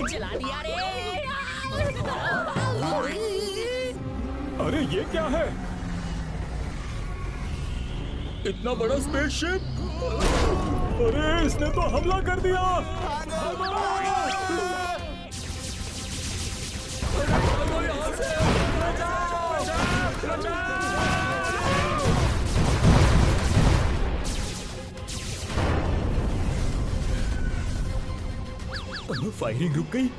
जला दिया रे। अरे ये क्या है? इतना बड़ा स्पेसशिप! अरे इसने तो हमला कर दिया! फायरिंग रुक गई।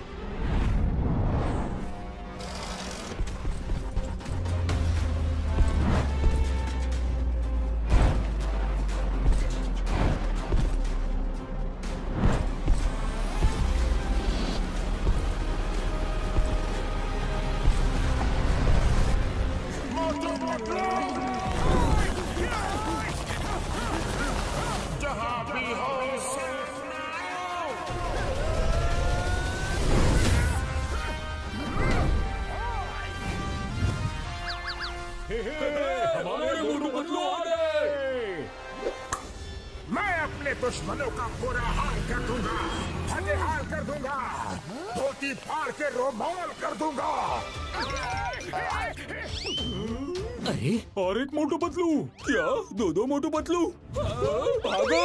हमारे मोटू पतलू आ गए। मैं अपने दुश्मनों का पूरा हाल कर दूंगा, हाल कर दूंगा, धोती फाड़ के रोमाल कर दूंगा। अरे और एक मोटू पतलू? क्या दो मोटू पतलू? भागो!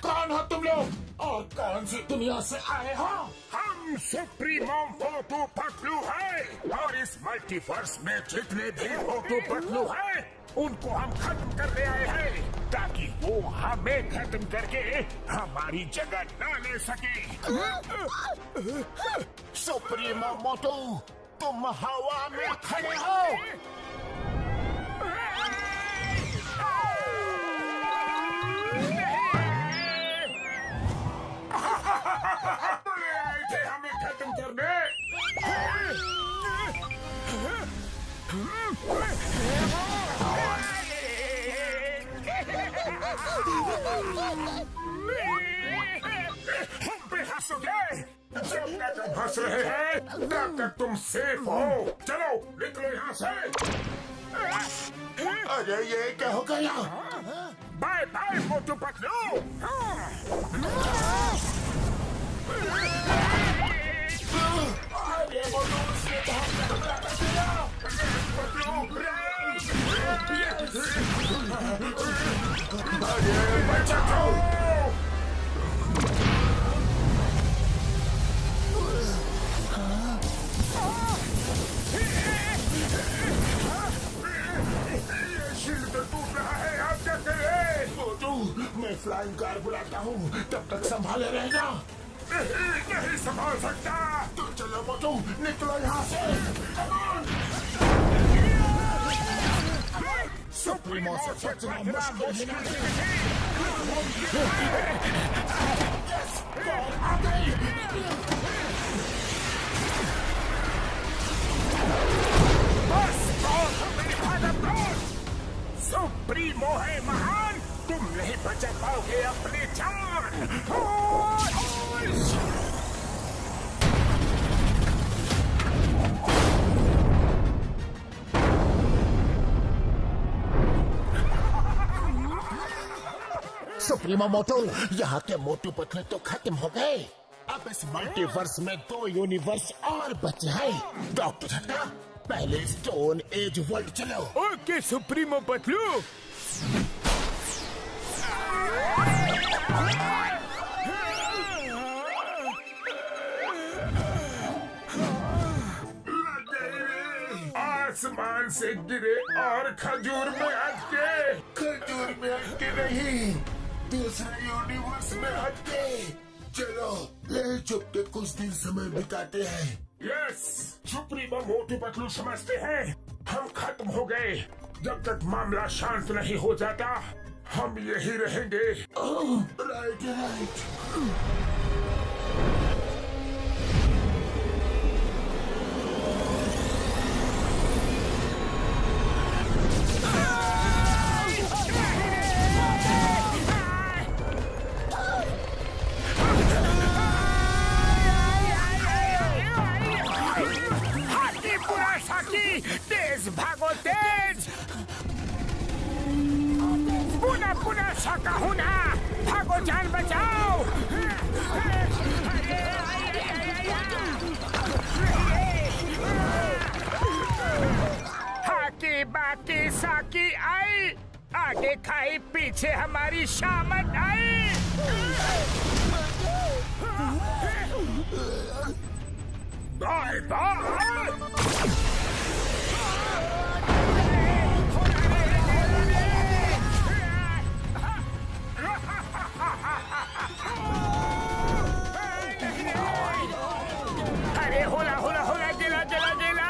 कौन हो तुम लोग और कौन सी दुनिया से आए हो? हम सुप्रीमो मोटू पतलू हैं और इस मल्टीवर्स में जितने भी मोटू पतलू हैं उनको हम खत्म करने आए हैं ताकि वो हमें खत्म करके हमारी जगह न ले सके। सुप्रीमो मोटू, तुम हवा में खड़े हो। आए थे हमें खत्म करने। हम पे हंसोगे? जब तक हम हंस रहे हैं तब तक तुम सेफ हो। चलो निकलो यहाँ से। अरे ये क्या हो गया? Bye bye Motu Patlu. अरे मोटू से अरे बचाओ। टूट रहा है, आप क्या करें? मोटू, मैं फ्लाइंग कार बुलाता हूँ, तब तक संभाले रहना। नहीं संभाल सकता। तो चलो मोटू, निकलो यहाँ से। सुप्रीमो से बचना मुश्किल आ गई। बस सुप्रीमो है महान, तुम नहीं बचा पाओगे अपनी जान। सुप्रीमो मोटू, यहाँ के मोटू पतलू तो खत्म हो गए। अब इस मल्टीवर्स में 2 यूनिवर्स और बचे हैं। डॉक्टर हटा, पहले स्टोन एज वर्ल्ड चलो। Okay supremo Patlu. आसमान से गिरे और खजूर में अटके। खजूर में अटके नहीं, दूसरे यूनिवर्स में हट गए। चलो ले चुप के कुछ दिन समय बिताते हैं। यस, सुप्रीमो मोटू पतलू समझते हैं हम खत्म हो गए। जब तक मामला शांत नहीं हो जाता हम यही रहेंगे। Right right. तेज भागो तेज। पुनः पुनः शाका होना, भागो जान बचाओ। हाकी बाकी साकी आई, आगे खाई पीछे हमारी शामत आई। Bye bye. अरे होला होला होला, जिला जिला जिला।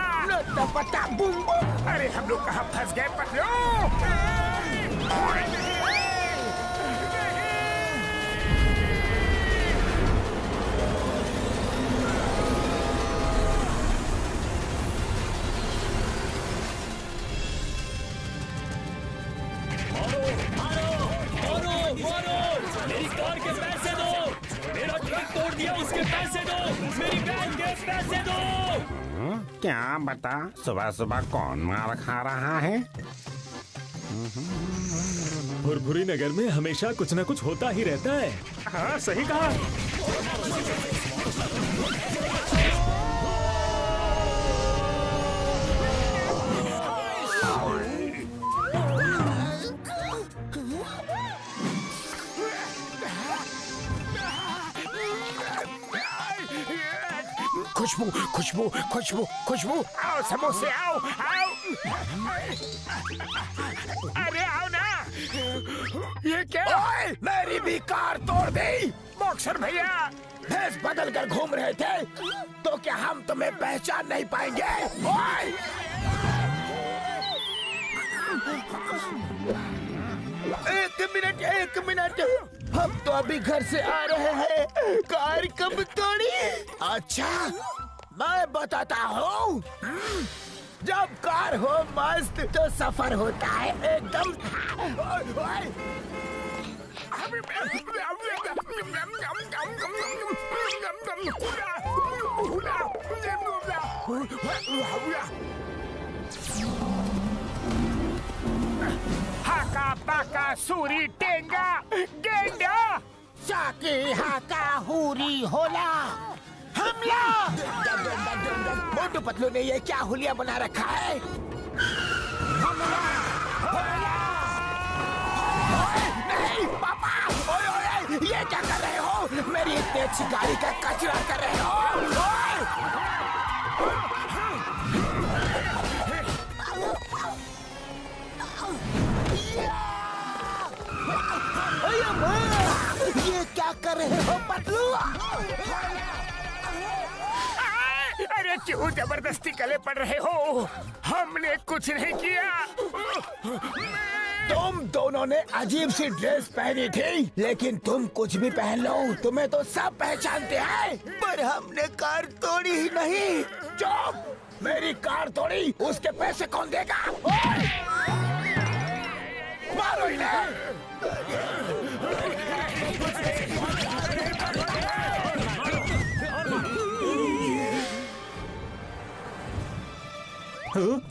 पता बूम बूम। अरे हम लोग कहाँ फंस गए पतलू? मेरी कार के पैसे दो, मेरा ट्रक तोड़ दिया उसके पैसे दो, मेरी वैन के पैसे दो। क्या बता, सुबह सुबह कौन मार खा रहा है? भुरभुरी नगर में हमेशा कुछ न कुछ होता ही रहता है। हाँ सही कहा। खुशबू खुशबू खुशबू खुशबू, आओ समोसे आओ आओ। अरे आओ ना। ये क्या? ओए, मेरी भी कार तोड़ दी। बॉक्सर भैया भेष बदल कर घूम रहे थे तो क्या हम तुम्हें पहचान नहीं पाएंगे? ओए! एक मिनट, हम तो अभी घर से आ रहे हैं। कार कब तोड़ी? अच्छा मैं बताता हूँ। जब कार हो मस्त तो सफर होता है एकदम। हाका पाका सूरी टेंगा गेंडा, साकी हाका हुरी होला हमला। मोटू पतलू ने ये क्या हुलिया बना रखा है? हमला! नहीं पापा, ओए ओए, ये क्या कर रहे हो? मेरी इतनी अच्छी गाड़ी का कचरा कर रहे हो। ये क्या कर रहे हो पतलू? अरे क्यों जबरदस्ती गले पड़ रहे हो? हमने कुछ नहीं किया। तुम दोनों ने अजीब सी ड्रेस पहनी थी, लेकिन तुम कुछ भी पहन लो तुम्हें तो सब पहचानते हैं। पर हमने कार तोड़ी ही नहीं। चुप! मेरी कार तोड़ी, उसके पैसे कौन देगा? मारो इन्हें!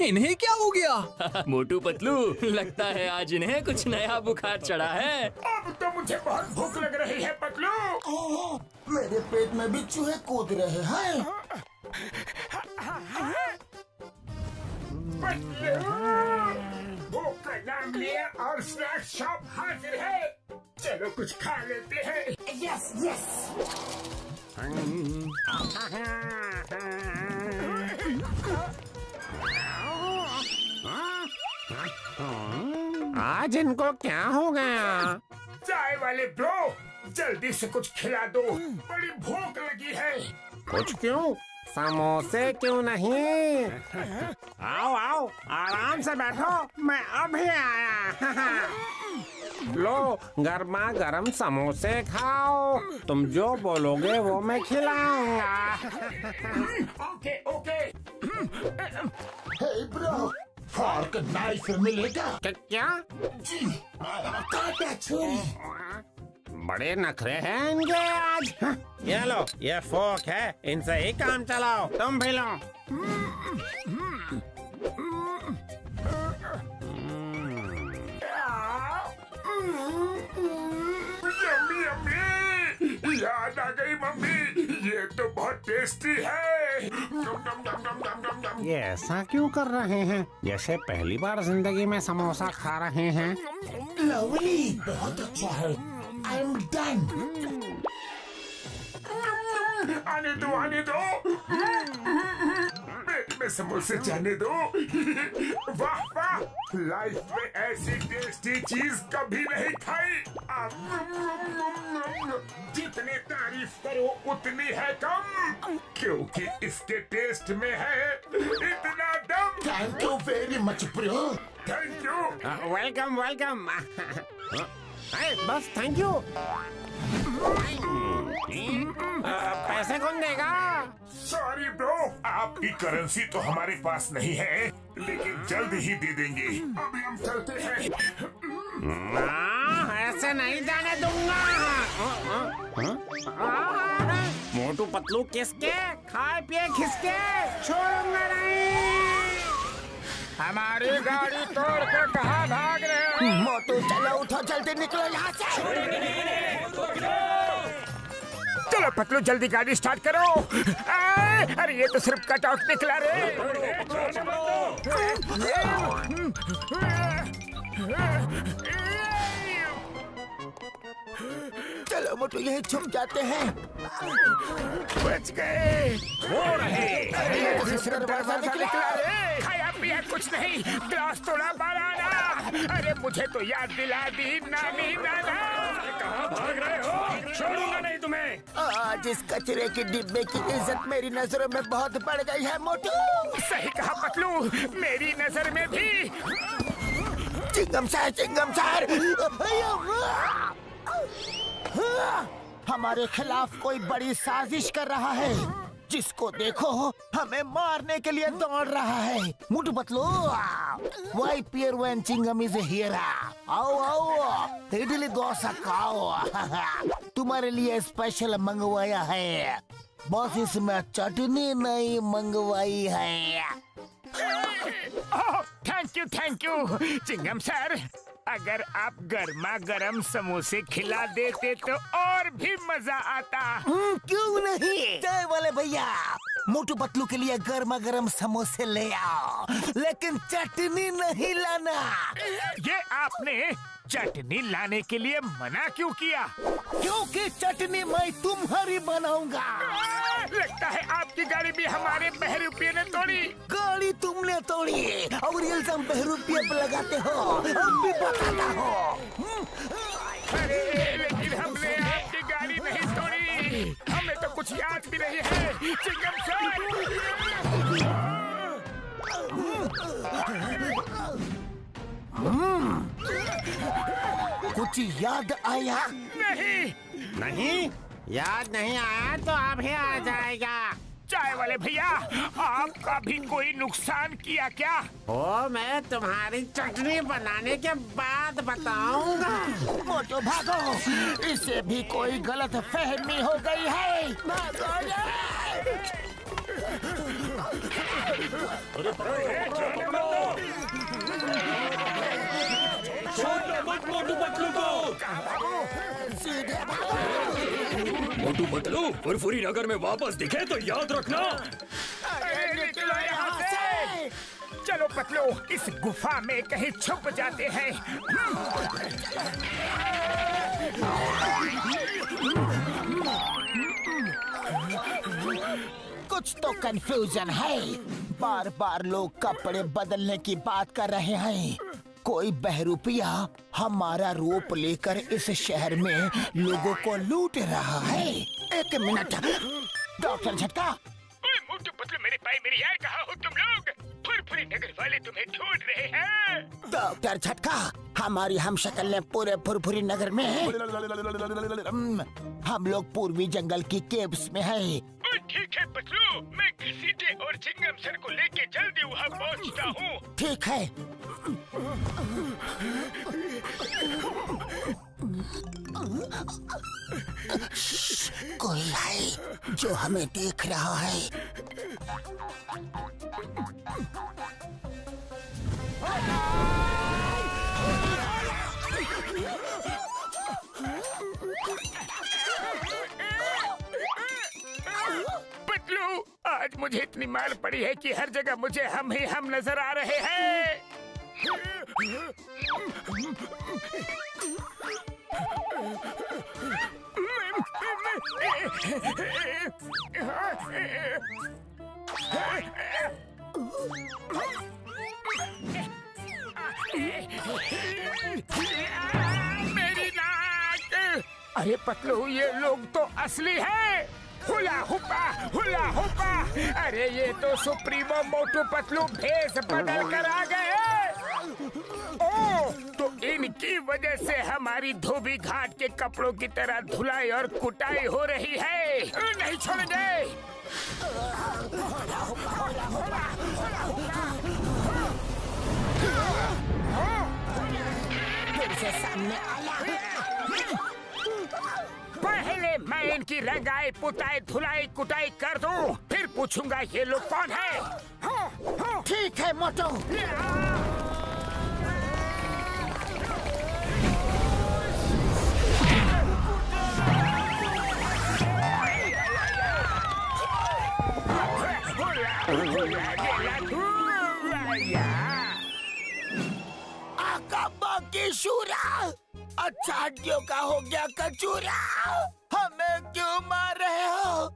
इन्हें क्या हो गया? मोटू पतलू, लगता है आज इन्हें कुछ नया बुखार चढ़ा है। अब तो मुझे बहुत भूख लग रही है पतलू। मेरे पेट में भी चूहे कूद रहे हैं। भूख का नाम लिया और स्नैक शॉप हाजिर है। चलो कुछ खा लेते हैं। Yes yes. आज इनको क्या हो गया? चाय वाले ब्रो, जल्दी से कुछ खिला दो, बड़ी भूख लगी है। कुछ क्यों? समोसे क्यों नहीं? आओ आओ, आराम से बैठो, मैं अभी आया। लो, गर्मा गर्म समोसे खाओ। तुम जो बोलोगे वो मैं खिलाऊंगा। Okay okay. Hey bro, fork knife मिलेगा? क्या? जी, काटा छुरी। बड़े नखरे हैं इनके आज। ये लो, ये फोक है, इनसे ही काम चलाओ। तुम भी लो। यम्मी यम्मी, याद आ गई मम्मी, ये तो बहुत टेस्टी है। नम नम नम नम नम नम नम। ये ऐसा क्यों कर रहे हैं जैसे पहली बार जिंदगी में समोसा खा रहे हैं? लवली, बहुत अच्छा है। I am done. आने दो आने दो, पेट में समोसे जाने दो। वाह वाह, लाइफ में ऐसी टेस्टी चीज कभी नहीं खाई। जितनी तारीफ करो उतनी है कम, क्योंकि इसके टेस्ट में है इतना दम। Thank you very much bro. Thank you. Welcome welcome. बस थैंक यू। पैसे कौन देगा? सॉरी ब्रो, आपकी करेंसी तो हमारे पास नहीं है, लेकिन जल्द ही दे देंगे। अभी हम चलते हैं। ऐसे नहीं जाने दूंगा। मोटू पतलू किसके? खाए पिए खिसके, छोड़ूंगा नहीं। हमारी गाड़ी तोड़ के कहाँ भाग रहे हो? मोटू चलो, उठो, जल्दी निकलो यहाँ से। चलो पतलू, जल्दी गाड़ी स्टार्ट करो। अरे ये तो सिर्फ कट आउट निकला रे। चलो मोटू, यही छुप जाते हैं। बच गए। वो रहे। ये तो सिर्फ दरवाजा निकला रे। खाया पिया कुछ नहीं, ग्लास तोड़ा बनाना। अरे मुझे तो याद दिला दी नानी नाना। कहाँ भाग रहे हो? छोड़ूंगा नहीं तुम्हें। आज इस कचरे के डिब्बे की इज्जत मेरी नजरों में बहुत बढ़ गई है मोटू। सही कहा पतलू, मेरी नजर में भी। चिंगम सर, चिंगम सर, हमारे खिलाफ कोई बड़ी साजिश कर रहा है। जिसको देखो हमें मारने के लिए दौड़ रहा है। Motu Patlu, why fear when Chingam is here. आओ आओ, इडली डोसा खाओ। तुम्हारे लिए स्पेशल मंगवाया है। बस इसमें चटनी नहीं मंगवाई है। थैंक यू चिंगम सर। अगर आप गर्मा गर्म समोसे खिला देते तो और भी मजा आता। क्यों नहीं? चाय वाले भैया, मोटू पतलू के लिए गर्मा गर्म समोसे ले आओ, लेकिन चटनी नहीं लाना। ये आपने चटनी लाने के लिए मना क्यों किया? क्योंकि चटनी मैं तुम्हारी बनाऊंगा। लगता है आपकी गाड़ी भी हमारे बहरूपिये ने तोड़ी। गाड़ी तुमने तोड़ी और इल्जाम बहरूपिये पे लगाते हो। हम भी बताता हो। अरे लेकिन हमने आपकी गाड़ी नहीं तोड़ी, हमें तो कुछ याद भी नहीं है चिंगम सर। कुछ याद आया? नहीं, याद नहीं आया तो अभी आ जाएगा। चाय वाले भैया, आपका भी कोई नुकसान किया क्या? ओ, मैं तुम्हारी चटनी बनाने के बाद बताऊंगा। मोटो भागो, इसे भी कोई गलत फहमी हो गई है। भागो मोटू पतलू को। सीधे भागो। मोटू पतलू फुरफुरी नगर में वापस दिखे तो याद रखना। अरे निकलो यहाँ से। चलो पतलू, इस गुफा में कहीं छुप जाते हैं। कुछ तो कंफ्यूजन है। बार बार लोग कपड़े बदलने की बात कर रहे हैं। कोई बहरूपिया हमारा रूप लेकर इस शहर में लोगों को लूट रहा है। एक मिनट डॉक्टर झटका। ओए मोटू पतलू मेरे भाई मेरी यार, कहाँ हो तुम लोग? फुरफुरी नगर वाले तुम्हें ढूंढ रहे हैं। डॉक्टर झटका, हमारी हम शक्ल ने पूरे फुरफुरी नगर में हम लोग पूर्वी जंगल की केव्स में है। ठीक है पतलू, मैं घसीटे और चिंगम सर को लेके जल्दी वहाँ पहुँचता हूँ। ठीक है। कोई है जो हमें देख रहा है। पतलू, आज मुझे इतनी मार पड़ी है कि हर जगह मुझे हम ही हम नजर आ रहे हैं। मेरी नाक! अरे पतलू, ये लोग तो असली है। हुला हुपा। अरे ये तो सुप्रीमो मोटू पतलू भेष बदल कर आ गए। ओ, तो इनकी वजह से हमारी धोबी घाट के कपड़ों की तरह धुलाई और कुटाई हो रही है। नहीं छोड़ेंगे। फिर से सामने आया। पहले मैं इनकी रंगाई पुताई धुलाई कुटाई कर दूं, फिर पूछूंगा ये लोग कौन है। ठीक है मोटू। आका बाकी शूरा, अच्छा हड्डियों का हो गया कचूरा। हमें क्यों मार रहे हो?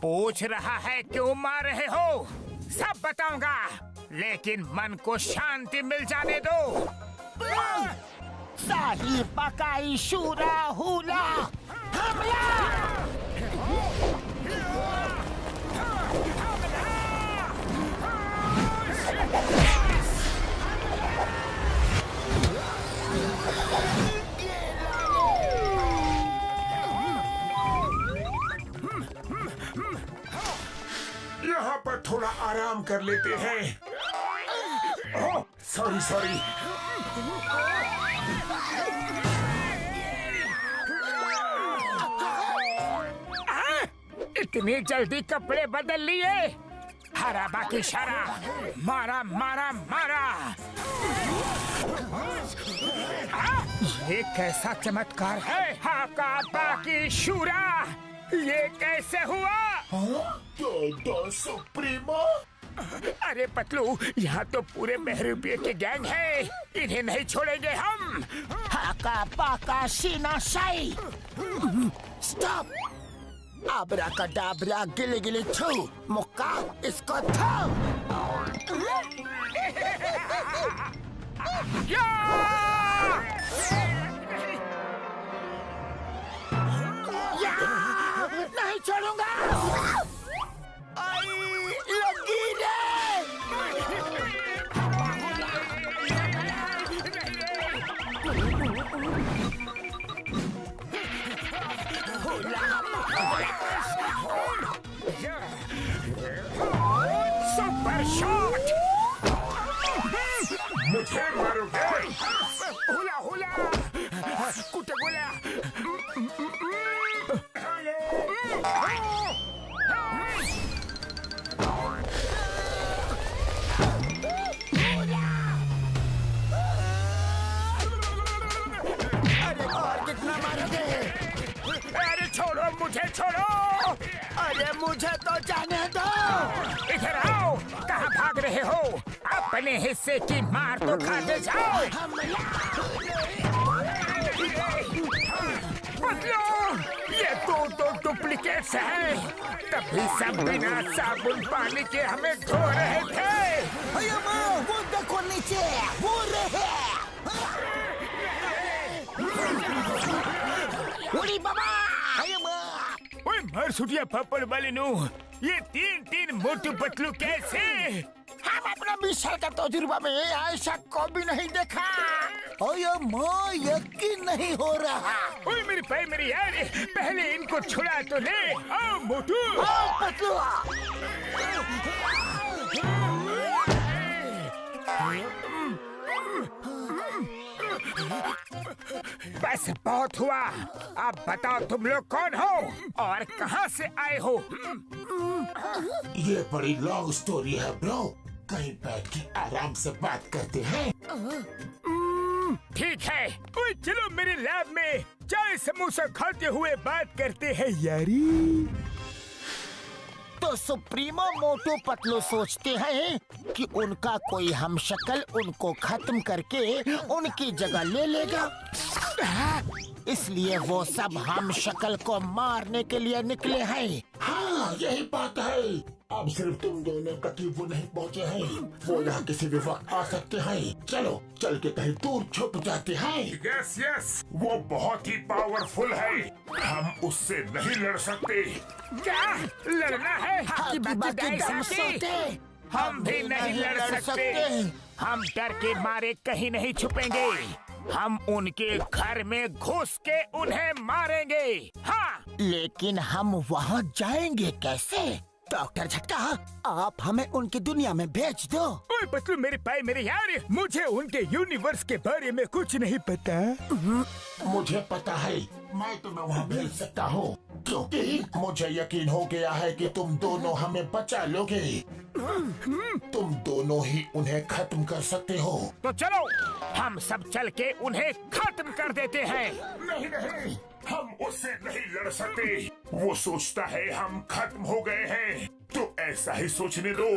पूछ रहा है क्यों मार रहे हो? सब बताऊंगा, लेकिन मन को शांति मिल जाने दो। शाही पकाई शूरा हुला हमला। यहाँ पर थोड़ा आराम कर लेते हैं। ओह, सॉरी। इतनी जल्दी कपड़े बदल लिए? हरा बाकी शरा, मारा। ये कैसा चमत्कार है? हाका बाकी शूरा, ये कैसे हुआ? सुप्रीमो। अरे पतलू, यहाँ तो पूरे महरूपिये के गैंग है, इन्हें नहीं छोड़ेंगे हम। हाका पाका शीना शाई। स्टॉप। आब्राकाडाब्रा गिली गिली छू, मुक्का इसको छू। नहीं छोड़ूंगा। लगी रे। Super shot. मुझे मारोगे? हुला कुटगुला। छोड़ो, मुझे छोड़ो। अरे मुझे तो जाने दो। इधर आओ, कहाँ भाग रहे हो? अपने हिस्से की मार तो खाते जाओ। ये तो डुप्लीकेट्स हैं। तभी सब बिना साबुन पानी के हमें धो रहे थे। वो देखो नीचे, वो रहे। सुटिया पापड़ वाले नु ये तीन मोटू पतलू कैसे? हम अपना 20 साल का तजुर्बा में ऐसा कभी नहीं देखा। ओए माँ, यकीन नहीं हो रहा। ओए मेरे भाई मेरे यार, पहले इनको छुड़ा तो ले। आओ मोटू, आओ पतलू। बस बहुत हुआ। अब बताओ तुम लोग कौन हो और कहाँ से आए हो? ये बड़ी लॉन्ग स्टोरी है ब्रो, कहीं बैठ के आराम से बात करते हैं। ठीक है, ओए चलो मेरे लैब में चाय समोसा खाते हुए बात करते हैं यारी। तो सुप्रीमो मोटू पतलू सोचते हैं कि उनका कोई हमशक्ल उनको खत्म करके उनकी जगह ले लेगा, इसलिए वो सब हमशक्ल को मारने के लिए निकले हैं। हाँ यही बात है। अब सिर्फ तुम दोनों कतीबो नहीं पहुँचे हैं, वो यहाँ किसी भी वक्त आ सकते हैं। चलो चल के कहीं दूर छुप जाते हैं। यस यस, वो बहुत ही पावरफुल है, हम उससे नहीं लड़ सकते। क्या लड़ना है? हम भी नहीं लड़ सकते। हम डर के मारे कहीं नहीं छुपेंगे, हम उनके घर में घुस के उन्हें मारेंगे। हाँ, लेकिन हम वहाँ जाएंगे कैसे? डॉक्टर झटका, आप हमें उनकी दुनिया में भेज दो। ओए पतलू मेरे भाई मेरे यार, मुझे उनके यूनिवर्स के बारे में कुछ नहीं पता। मुझे पता है, मैं तुम्हें वहाँ भेज सकता हूँ, क्योंकि मुझे यकीन हो गया है कि तुम दोनों हमें बचा लोगे। तुम दोनों ही उन्हें खत्म कर सकते हो। तो चलो हम सब चल के उन्हें खत्म कर देते हैं। नहीं नहीं, हम उससे नहीं लड़ सकते। वो सोचता है हम खत्म हो गए हैं, तो ऐसा ही सोचने दो,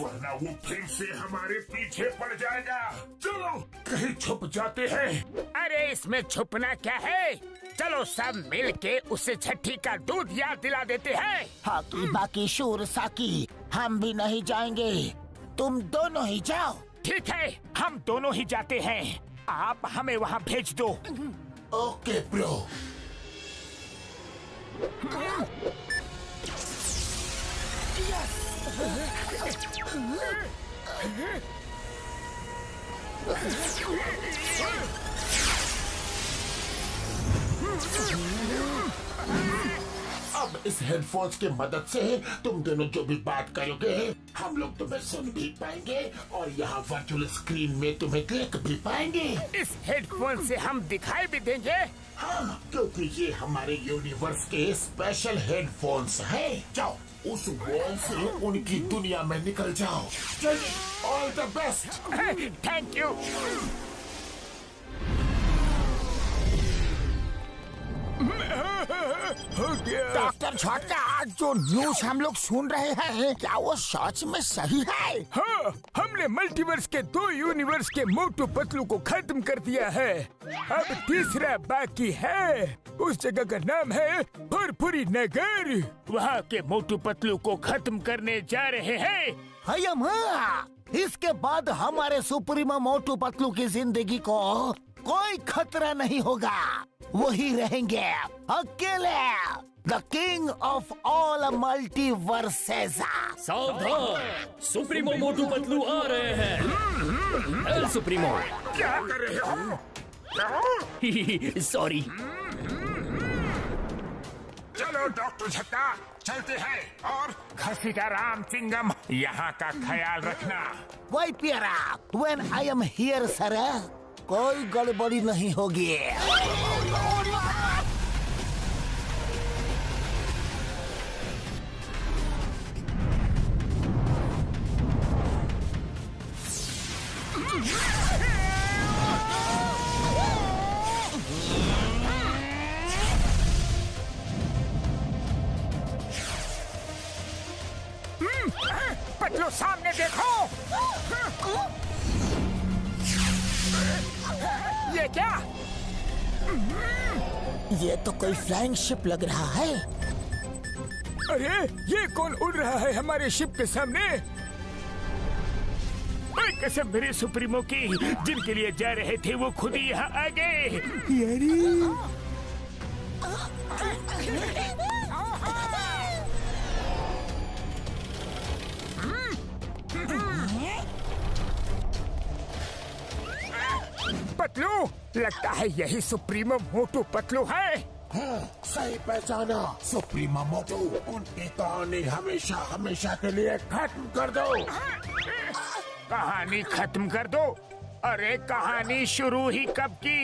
वरना वो फिर से हमारे पीछे पड़ जाएगा। चलो कहीं छुप जाते हैं। अरे इसमें छुपना क्या है, चलो सब मिल के उसे छठी का दूध याद दिला देते हैं। हाकी बाकी शूर साकी, हम भी नहीं जाएंगे, तुम दोनों ही जाओ। ठीक है, हम दोनों ही जाते हैं, आप हमें वहाँ भेज दो। Okay bro. अब इस हेडफोन्स की मदद से तुम दोनों जो भी बात करोगे हम लोग तुम्हें सुन भी पाएंगे और यहाँ वर्चुअल स्क्रीन में तुम्हें देख भी पाएंगे। इस हेडफोन से हम दिखाई भी देंगे। हाँ, क्योंकि ये हमारे यूनिवर्स के स्पेशल हेडफोन्स हैं। जाओ उस वॉल से उनकी दुनिया में निकल जाओ। चलिए, all the best. Thank you. Doctor झटका, जो न्यूज हम लोग सुन रहे हैं क्या वो सच में सही है? हाँ, हमने मल्टीवर्स के 2 यूनिवर्स के मोटू पतलू को खत्म कर दिया है। अब तीसरा बाकी है, उस जगह का नाम है फुरफुरी नगर। वहाँ के मोटू पतलू को खत्म करने जा रहे हैं। हयम, इसके बाद हमारे सुप्रीमो मोटू पतलू की जिंदगी को कोई खतरा नहीं होगा, वही रहेंगे अकेले, the king of all multiverses. सावधान, सुप्रीमो मोटू पतलू आ रहे हैं। L supremo. क्या कर रहे हो? सॉरी। चलो डॉक्टर झट्टा, चलते हैं और घसीटा राम चिंगम यहाँ का ख्याल रखना। वही प्यारा, when I am here sir, कोई गड़बड़ी नहीं होगी। पतलू सामने देखो। ये क्या? ये तो कोई फ्लाइंग शिप लग रहा है। अरे ये कौन उड़ रहा है हमारे शिप के सामने? कसम मेरे सुप्रीमो की, जिनके लिए जा रहे थे वो खुद ही यहाँ आ गए। पतलू, लगता है यही सुप्रीमो मोटू पतलू है। हाँ, सही पहचाना, सुप्रीमो मोटू। उनकी कहानी हमेशा हमेशा के लिए खत्म कर दो। कहानी खत्म कर दो? अरे कहानी शुरू ही कब की?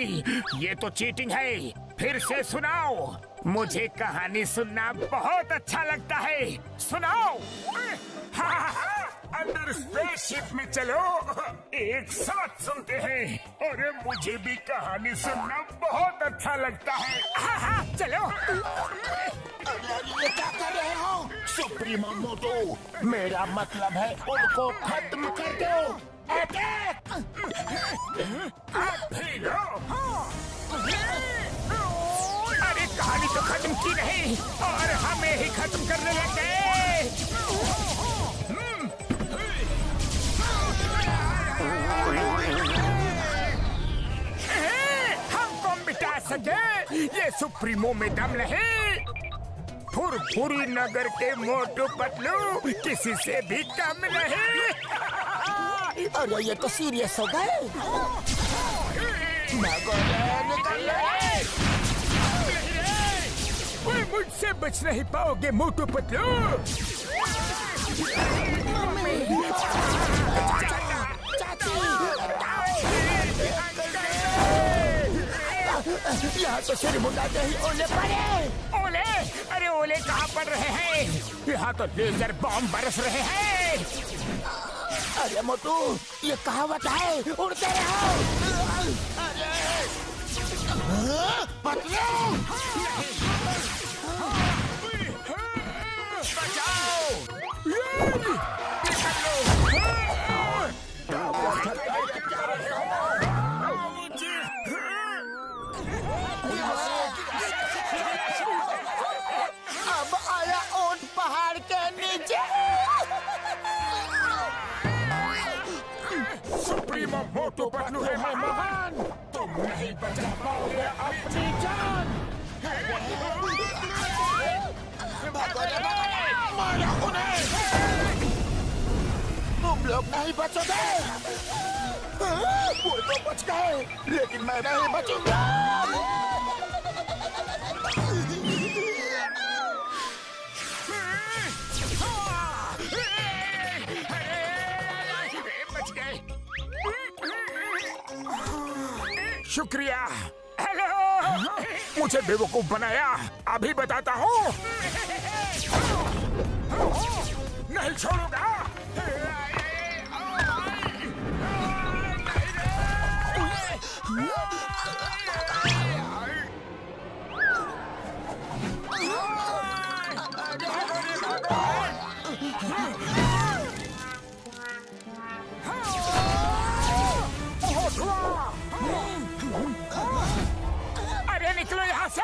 ये तो चीटिंग है। फिर से सुनाओ, मुझे कहानी सुनना बहुत अच्छा लगता है। सुनाओ। अंदर स्पेसशिप में चलो, एक साथ सुनते हैं। अरे मुझे भी कहानी सुनना बहुत अच्छा लगता है। चलो। ये क्या कर रहे हो? सुप्रीमो मोटू, मेरा मतलब है उनको खत्म कर दो। अटैक! अरे कहानी तो खत्म की नहीं और हमें ही खत्म करने लग गए। हमको मिटा सके ये सुप्रीमो में दम नहीं। फुरफुरी नगर के मोटू पतलू किसी से भी कम नहीं। अरे ये तो सीरियस हो गए। मुझसे बच नहीं पाओगे मोटू पतलू। यहाँ तो सिर मुंडाते ही ओले पड़े। ओले? अरे ओले कहाँ पड़ रहे हैं? यहाँ तो लेजर बॉम्ब बरस रहे हैं। अरे मोटू, ये कहावत है, उड़ते रहो। पतलू, बचाओ! अब आया ऊंट पहाड़ के नीचे। सुप्रीमो मोटू पतलू है महान। तुम नहीं बचा पाओगे अपनी जान। मारो उन्हें। तुम लोग नहीं बचोगे। वो तो बच गए, लेकिन मैं नहीं बचूंगा। बच गए। शुक्रिया। हेलो, मुझे बेवकूफ बनाया। अभी बताता हूँ। नहीं छोड़ूंगा। अरे निकलो यहाँ से।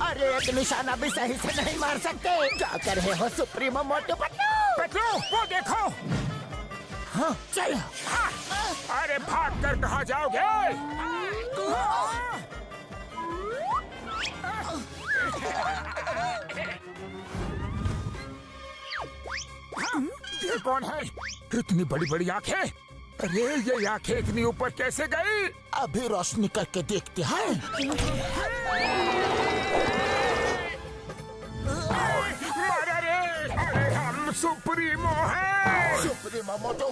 अरे एक निशाना भी सही से नहीं मार सकते। क्या कर रहे हो सुप्रीमो मोटू पतलू? पतलू, वो देखो। हाँ, चलो। अरे भाग कर कहाँ जाओगे? ये कौन है? इतनी बड़ी बड़ी आंखें। अरे ये आंखें इतनी ऊपर कैसे गई? अभी रोशनी करके देखते हैं। अरे हम सुप्रीमो हैं। सुप्रीमो मोटू,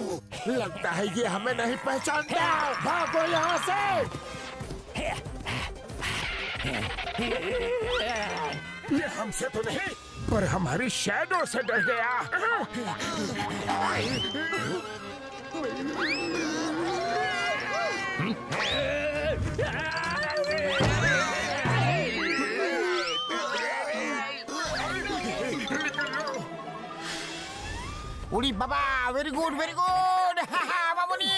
लगता है ये हमें नहीं पहचानता। भागो यहाँ से। ये हमसे तो नहीं, पर हमारी शैडो से डर गया। उड़ी बाबा, वेरी गुड वेरी गुड। बाबूनी,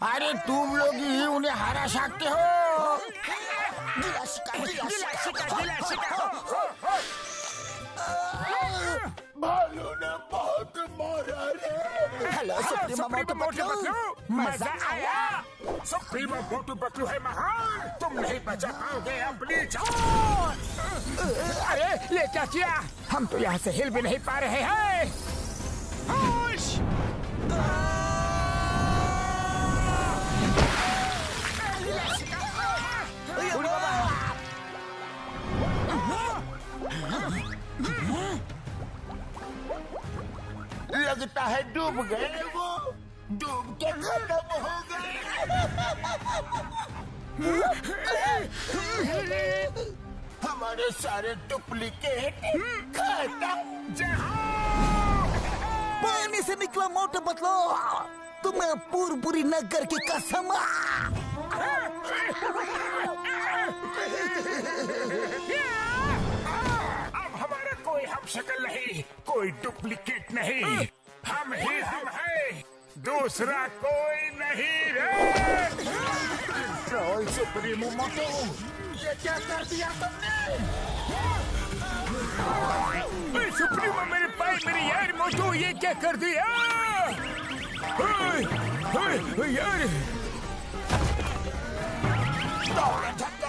अरे तुम लोग ही उन्हें हरा सकते हो। भालू ने बहुत मारा रे। हेलो सुप्रीमो मोटू पतलू, मजा आया। सुप्रीमो मोटू पतलू है महान। तुम नहीं बचा पाओगे अपनी जान। अरे ये क्या किया? हम तो यहाँ से हिल भी नहीं पा रहे हैं। डूब गए, वो डूब के खत्म हो गए। हमारे सारे डुप्लीकेट खत्म। पानी से निकला मोटू पतलू, तुम्हें पूरी नगर की कसम। अब हमारा कोई हमशक्ल नहीं, कोई डुप्लीकेट नहीं, हम ही हम हैं, दूसरा कोई नहीं रे। कंट्रोल सुप्रीमो मोटू, ये क्या कर दिया तुमने? सुप्रीमो मेरे पाए, मेरे यार मोटू, ये क्या कर दिया? यार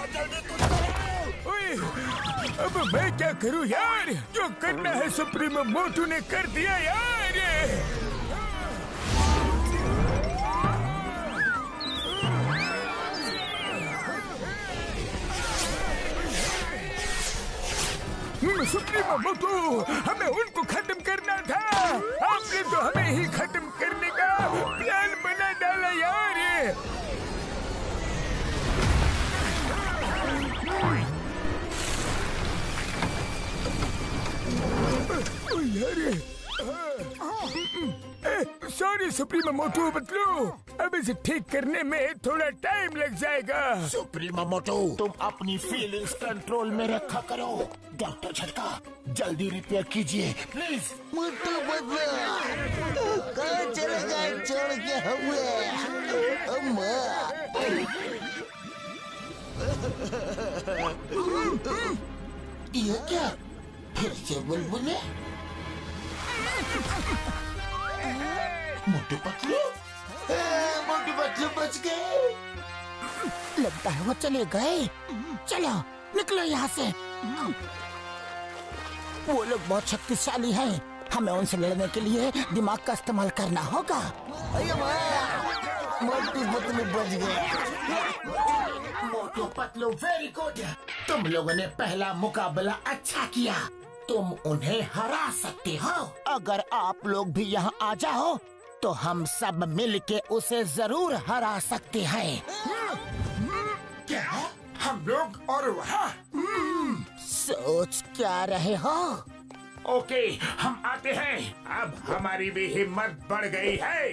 जल्दी कुछ करो। अब मैं क्या करूं यार? जो करना है सुप्रीमो मोटू ने कर दिया यार। सुप्रीमो मोटू, हमें उनको खत्म करना था। आपने तो हमें ही खत्म करने का प्लान बना डाला यार। सॉरी सुप्रीमो मोटू पतलू, अब इसे ठीक करने में थोड़ा टाइम लग जाएगा। सुप्रीमो मोटू, तुम अपनी फीलिंग्स कंट्रोल में रखा करो। डॉक्टर झटका, जल्दी रिपेयर कीजिए प्लीज। मोटू पतलू कहाँ चलेगा छोड़ के हुए? ये क्या फिर से बुलबुले? मोटू पतलू बच गए। लगता है वो चले गए। चलो निकलो यहाँ से। वो लोग बहुत शक्तिशाली हैं, हमें उनसे लड़ने के लिए दिमाग का इस्तेमाल करना होगा। मोटू पतलू बच गए। Motu Patlu very good. तुम लोगों ने पहला मुकाबला अच्छा किया, तुम उन्हें हरा सकते हो। अगर आप लोग भी यहाँ आ जाओ तो हम सब मिलके उसे जरूर हरा सकते हैं। क्या हम लोग और वहाँ? सोच क्या रहे हो? ओके, हम आते हैं। अब हमारी भी हिम्मत बढ़ गई है।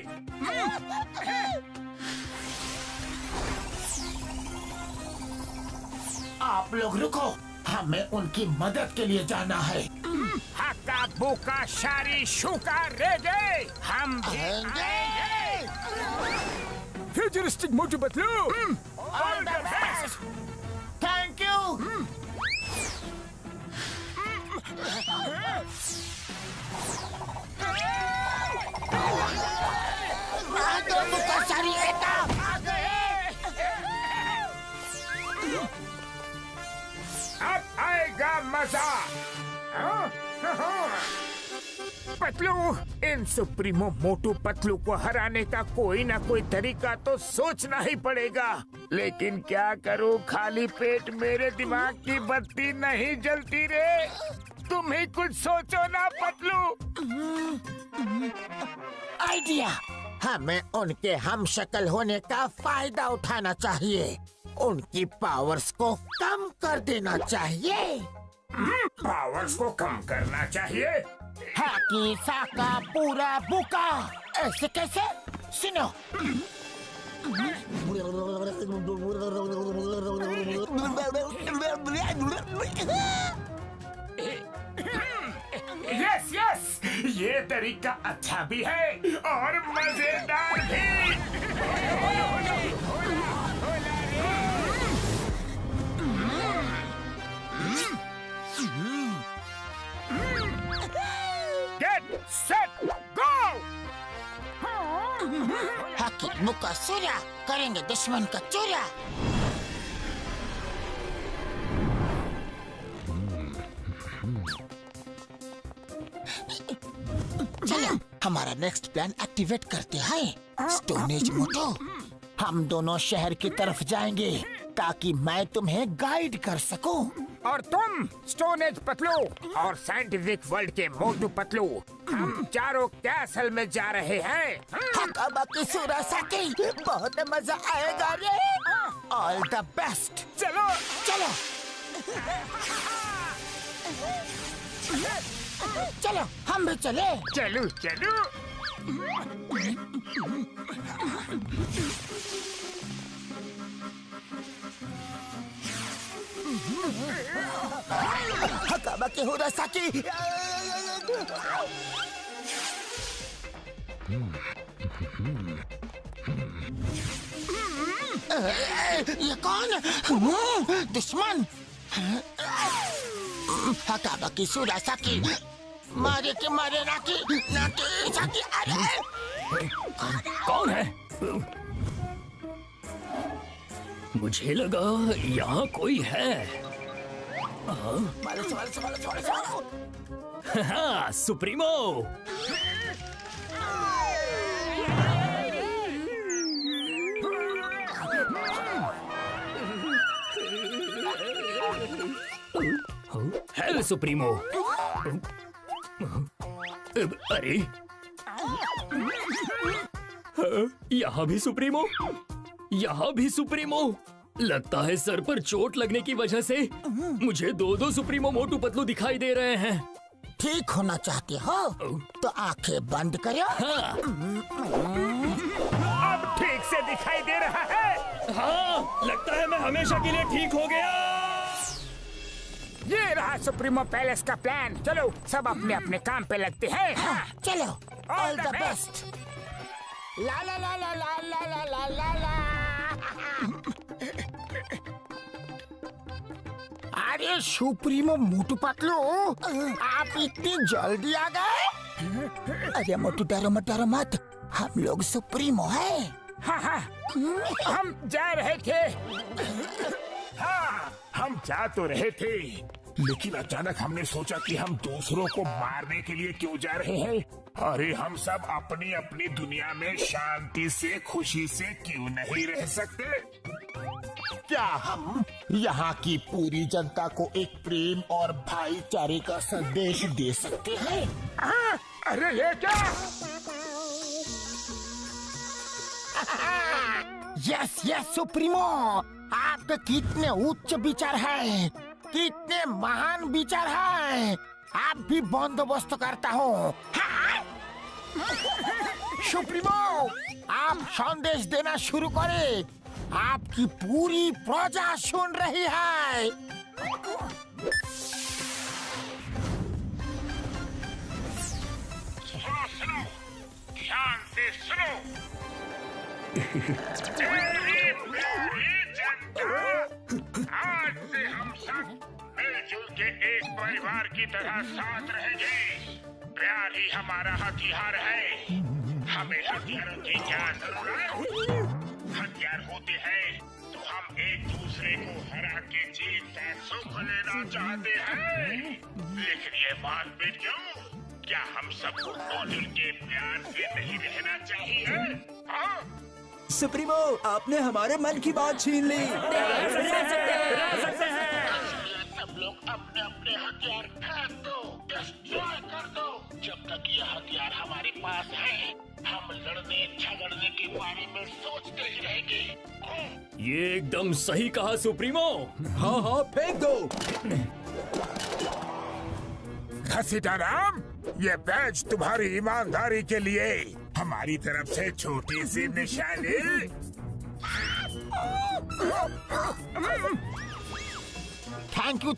आप लोग रुको, हमें उनकी मदद के लिए जाना है। हक्का बुका शारी शुका रेगे, हम भी आएंगे। Futuristic Motu Patlu, all the best. Thank you. अब आएगा मजा। पतलू, इन सुप्रीमो मोटू पतलू को हराने का कोई ना कोई तरीका तो सोचना ही पड़ेगा। लेकिन क्या करूं, खाली पेट मेरे दिमाग की बत्ती नहीं जलती रे। तुम ही कुछ सोचो ना पतलू। आइडिया, हमें उनके हमशक्ल होने का फायदा उठाना चाहिए। उनकी पावर्स को कम कर देना चाहिए। पावर्स को कम करना चाहिए? हाकी साका पूरा बुका, ऐसे कैसे? सुनो। यस यस, ये तरीका अच्छा भी है और मजेदार भी। Get set go! हाकी मुका सूर्या, करेंगे दुश्मन का चूरा। चलो हमारा नेक्स्ट प्लान एक्टिवेट करते हैं। स्टोन एज मोटू, हम दोनों शहर की तरफ जाएंगे ताकि मैं तुम्हें गाइड कर सकूं। और तुम स्टोन एज पतलू और साइंटिफिक वर्ल्ड के मोटू पतलू, हम चारों कैसल में जा रहे हैं। हकाबाकी सुरासाकी, बहुत मजा आएगा रे। All the best. चलो चलो चलो हम भी चले। चलो चलो। हकाबाकी हुरासाकी। ये कौन? दुश्मन। हकाबाकी सुरासाकी, मारे के मारे नाकी नाकी साकी। अरे कौन है? मुझे लगा यहाँ कोई है। हाँ, सुप्रीमो। Hello supremo. अरे यहाँ भी सुप्रीमो, यहाँ भी सुप्रीमो। लगता है सर पर चोट लगने की वजह से मुझे दो सुप्रीमो मोटू पतलू दिखाई दे रहे हैं। ठीक होना चाहते हो तो आंखें बंद करो। हाँ। अब ठीक से दिखाई दे रहा है। हाँ, लगता है मैं हमेशा के लिए ठीक हो गया। ये रहा सुप्रीमो पैलेस का प्लान। चलो सब अपने अपने काम पे लगते हैं। हाँ, चलो ऑल द बेस्ट। ला ला ला ला ला ला ला ला ला। अरे सुप्रीमो मोटू पतलू, आप इतनी जल्दी आ गए? अरे मोटू डरो मत, डरो मत, हम लोग सुप्रीमो है। हाँ हाँ, हम जा रहे थे। हाँ, हम जा तो रहे थे, लेकिन अचानक हमने सोचा कि हम दूसरों को मारने के लिए क्यों जा रहे हैं। अरे हम सब अपनी अपनी दुनिया में शांति से खुशी से क्यों नहीं रह सकते? क्या हम यहाँ की पूरी जनता को एक प्रेम और भाईचारे का संदेश दे सकते हैं? अरे ये क्या? यस यस सुप्रीमो, आपके कितने उच्च विचार हैं, कितने महान विचार हैं। आप भी बंदोबस्त करता हूँ। सुप्रीमो, आप संदेश देना शुरू करें। आपकी पूरी प्रजा सुन रही है। सुनो, ध्यान से सुनो। आज से हम सब मिलजुल के एक परिवार की तरह साथ रहेंगे। प्यार ही हमारा हथियार है। हमें हथियारों की क्या जरूरत? हथियार होते हैं तो हम एक दूसरे को हरा के जीत का सुख लेना चाहते हैं। लेकिन ये बात भी क्यों? क्या हम सबको मिलजुल के प्यार से नहीं रहना चाहिए? हाँ? सुप्रीमो, आपने हमारे मन की बात छीन ली। सब लोग अपने अपने हथियार फेंक दो, डिस्ट्रॉय कर दो। जब तक ये हथियार हमारे पास है, हम लड़ने झगड़ने के बारे में सोचते ही रहेंगे। ये एकदम सही कहा सुप्रीमो। हाँ हाँ, फेंक दो। घसीटाराम, ये बैज तुम्हारी ईमानदारी के लिए हमारी तरफ से छोटी सी निशानी। Thank you,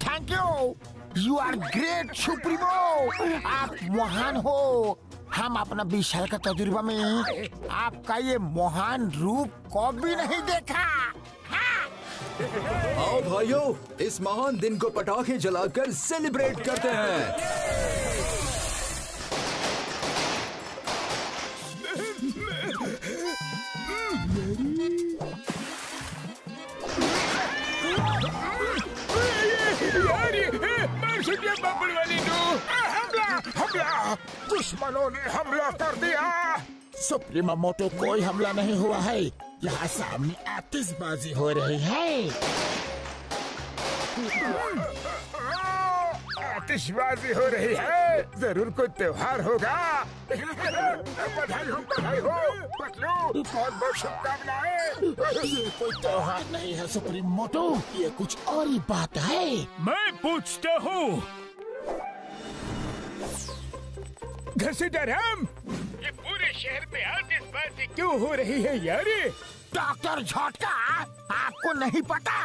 you are great supremo. आप महान हो। हम अपना 20 साल का तजुर्बा में आपका ये महान रूप कभी नहीं देखा। आओ भाइयों, इस महान दिन को पटाखे जलाकर सेलिब्रेट करते हैं। हमला! दुश्मनों ने हमला कर दिया। सुप्रीमो मोटो, कोई हमला नहीं हुआ है। यहाँ सामने आतिशबाजी हो रही है। आतिशबाजी हो रही है, जरूर कोई त्योहार होगा। बधाई हो पतलू, बहुत बहुत शुभकामनाएं। ये कोई त्योहार नहीं है सुप्रीम मोटू, ये कुछ और ही बात है। मैं पूछता हूँ घसीटाराम, ये पूरे शहर में आतिशबाजी क्यों हो रही है यार? डॉक्टर झटका, आपको नहीं पता,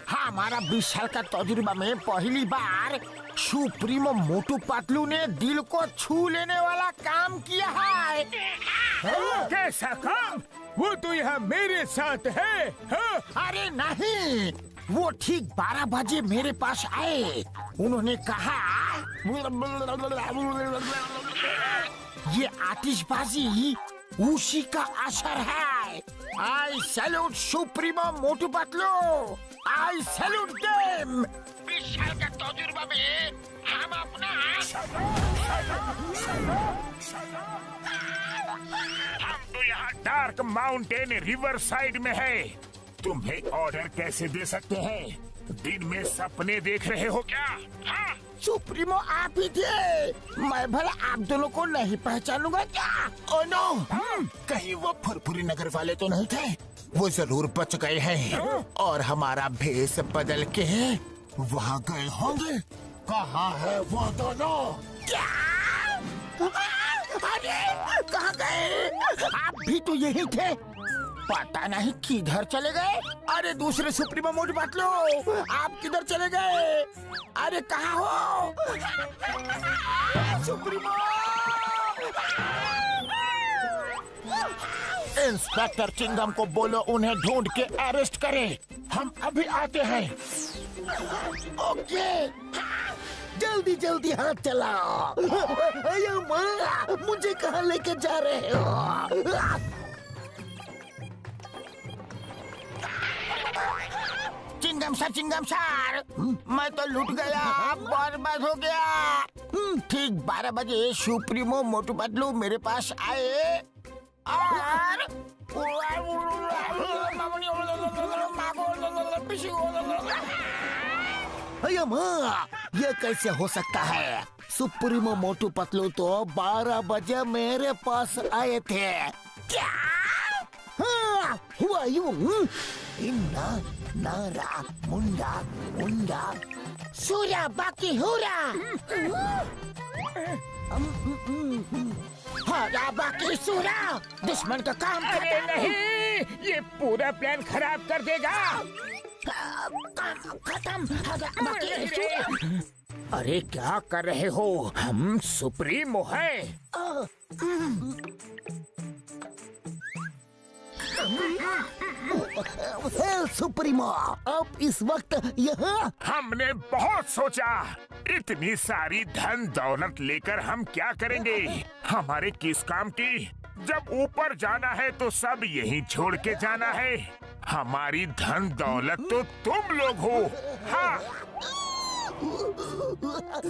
हमारा 20 साल का तजुर्बा में पहली बार सुप्रीमो मोटू पतलू ने दिल को छू लेने वाला काम किया है। कैसा काम? वो तो यहाँ मेरे साथ है। हाँ? अरे नहीं, वो ठीक 12 बजे मेरे पास आए। उन्होंने कहा ये आतिशबाजी उसी का असर है। आई सैल्यूट सुप्रीमो मोटू पतलू, आई सैल्यूट देम। 20 साल का तजुर्बा में हम अपना हम तो यहाँ डार्क माउंटेन रिवर साइड में है। तुम्हें ऑर्डर कैसे दे सकते हैं? दिन में सपने देख रहे हो क्या? हाँ? सुप्रीमो आप ही थे, मैं भला आप दोनों को नहीं पहचानूंगा क्या? ओ नो, कहीं वो फुरफुरी नगर वाले तो नहीं थे? वो जरूर बच गए हैं और हमारा भेष बदल के वहाँ गए होंगे। कहाँ है वो दोनों? क्या? अरे कहाँ गए? आप भी तो यही थे, पता नहीं किधर चले गए। अरे दूसरे सुप्रीमो मोटू पतलू, आप किधर चले गए? अरे कहाँ हो सुप्रीमो? इंस्पेक्टर चिंगम को बोलो उन्हें ढूंढ के अरेस्ट करें, हम अभी आते हैं। ओके, जल्दी जल्दी हाथ चलाओ। मुझे कहाँ लेके जा रहे हो? चिंगम सर, मैं तो लूट गया, बर्बाद हो गया। ठीक 12 बजे सुप्रीमो मोटू पतलू मेरे पास आए और ये कैसे हो सकता है? सुप्रीमो मोटू पतलू तो 12 बजे मेरे पास आए थे। क्या हुआ? यूं नारा मुंडा मुंडा सूर्या बाकी हुरा, हारा बाकी सूरा, दुश्मन का काम अरे नहीं, ये पूरा प्लान खराब कर देगा। खत्म, हारा बाकी सूरा। अरे क्या कर रहे हो? हम सुप्रीमो हैं। सुप्रीमो, अब इस वक्त यहाँ? हमने बहुत सोचा, इतनी सारी धन दौलत लेकर हम क्या करेंगे? हमारे किस काम की? जब ऊपर जाना है तो सब यहीं छोड़ के जाना है। हमारी धन दौलत तो तुम लोग हो। हाँ,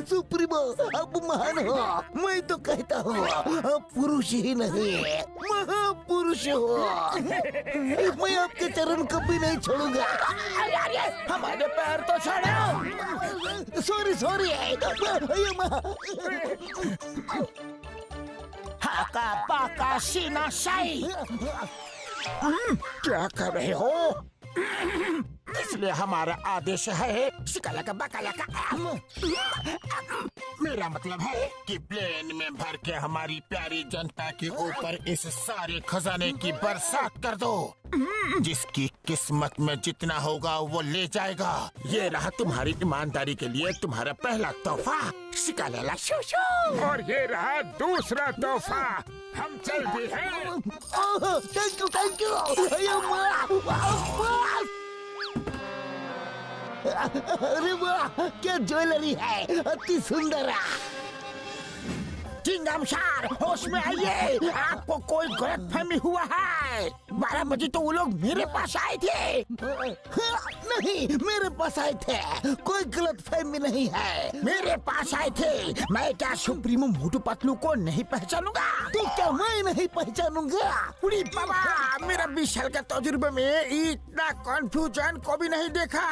सुप्रीमो अब महान हो। मैं तो कहता हूँ अब पुरुष ही नहीं महापुरुष हो। मैं आपके चरण कभी नहीं छोड़ूंगा। हमारे पैर तो छोड़ो। सॉरी हाका पाका सीना साई। क्या कर रहे हो? इसलिए हमारा आदेश है शिकालाका बकालाका। मेरा मतलब है कि प्लेन में भर के हमारी प्यारी जनता के ऊपर इस सारे खजाने की बरसात कर दो। जिसकी किस्मत में जितना होगा वो ले जाएगा। ये रहा तुम्हारी ईमानदारी के लिए तुम्हारा पहला तोहफा, शिकालाला शूशू। और ये रहा दूसरा तोहफा। हम चलते हैं। Thank you. अरे वाह, क्या ज्वेलरी है, अति सुंदर। चिंगम सर, होश में आइए, आपको कोई गलतफहमी हुआ है। 12 बजे तो वो लोग मेरे पास आए थे। नहीं, मेरे पास आए थे, कोई गलतफहमी नहीं है। मेरे पास आए थे। मैं क्या सुप्रीमो मोटू पतलू को नहीं पहचानूंगा? तो क्या मैं नहीं पहचानूंगा? उड़ी बाबा, मेरा 20 साल का तजुर्बे में इतना कंफ्यूजन को भी नहीं देखा।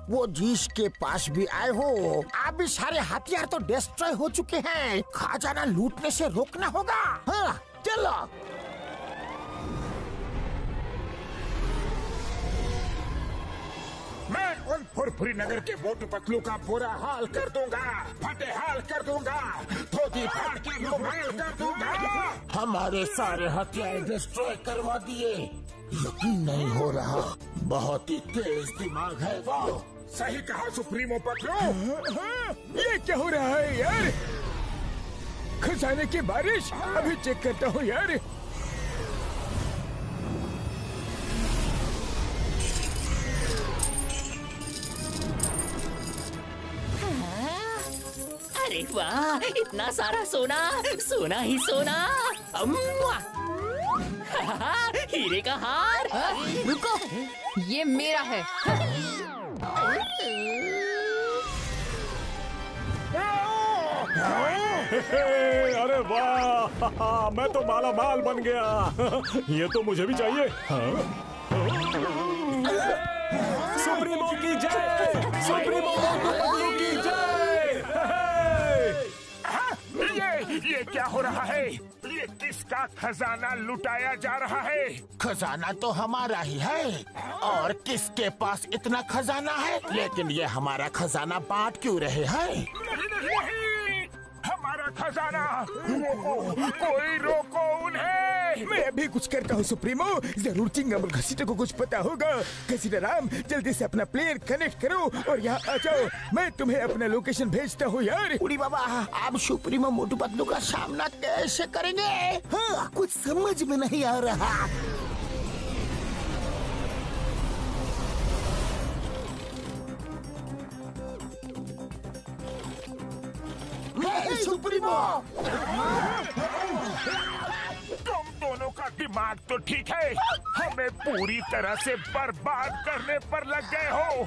वो जीश के पास भी आए हो। अभी सारे हथियार तो डिस्ट्रॉय हो चुके हैं, खजाना लूटने से रोकना होगा। हाँ चलो। मैं उन फुरफुरी नगर के मोटू पतलू का बुरा हाल कर दूंगा, फटे हाल कर दूंगा, धोती फाड़ के रुमाल कर दूंगा। हमारे सारे हथियार डिस्ट्रॉय करवा दिए। यकीन नहीं हो रहा, बहुत ही तेज दिमाग है वो। सही कहा सुप्रीमो पतलू। ये क्या हो रहा है यार? खजाने की बारिश। अभी चेक करता हूँ यार। अरे वाह, इतना सारा सोना, सोना ही सोना। अम्मा! हीरे का हार। रुको, ये मेरा है। अरे वाह, मैं तो माला माल बन गया। ये तो मुझे भी चाहिए। सुप्रीमो की जय, सुप्रीमो मोटू पतलू की जय। ये क्या हो रहा है? ये किसका खजाना लुटाया जा रहा है? खजाना तो हमारा ही है, और किसके पास इतना खजाना है? लेकिन ये हमारा खजाना बांट क्यों रहे हैं? नहीं, हमारा खजाना। रोको, कोई रोको उन्हें। मैं अभी कुछ करता हूँ सुप्रीमो। जरूर चिंगम और घसीटे को कुछ पता होगा। घसीटा राम, जल्दी से अपना प्लेयर कनेक्ट करो और यहाँ आ जाओ। मैं तुम्हें अपना लोकेशन भेजता हूँ यार। उड़ी बाबा, आप सुप्रीमो मोटू पतलू का सामना कैसे करेंगे? हाँ, कुछ समझ में नहीं आ रहा। सुप्रीमो, तुम दोनों का दिमाग तो ठीक है, हमें पूरी तरह से बर्बाद करने पर लग गए हो।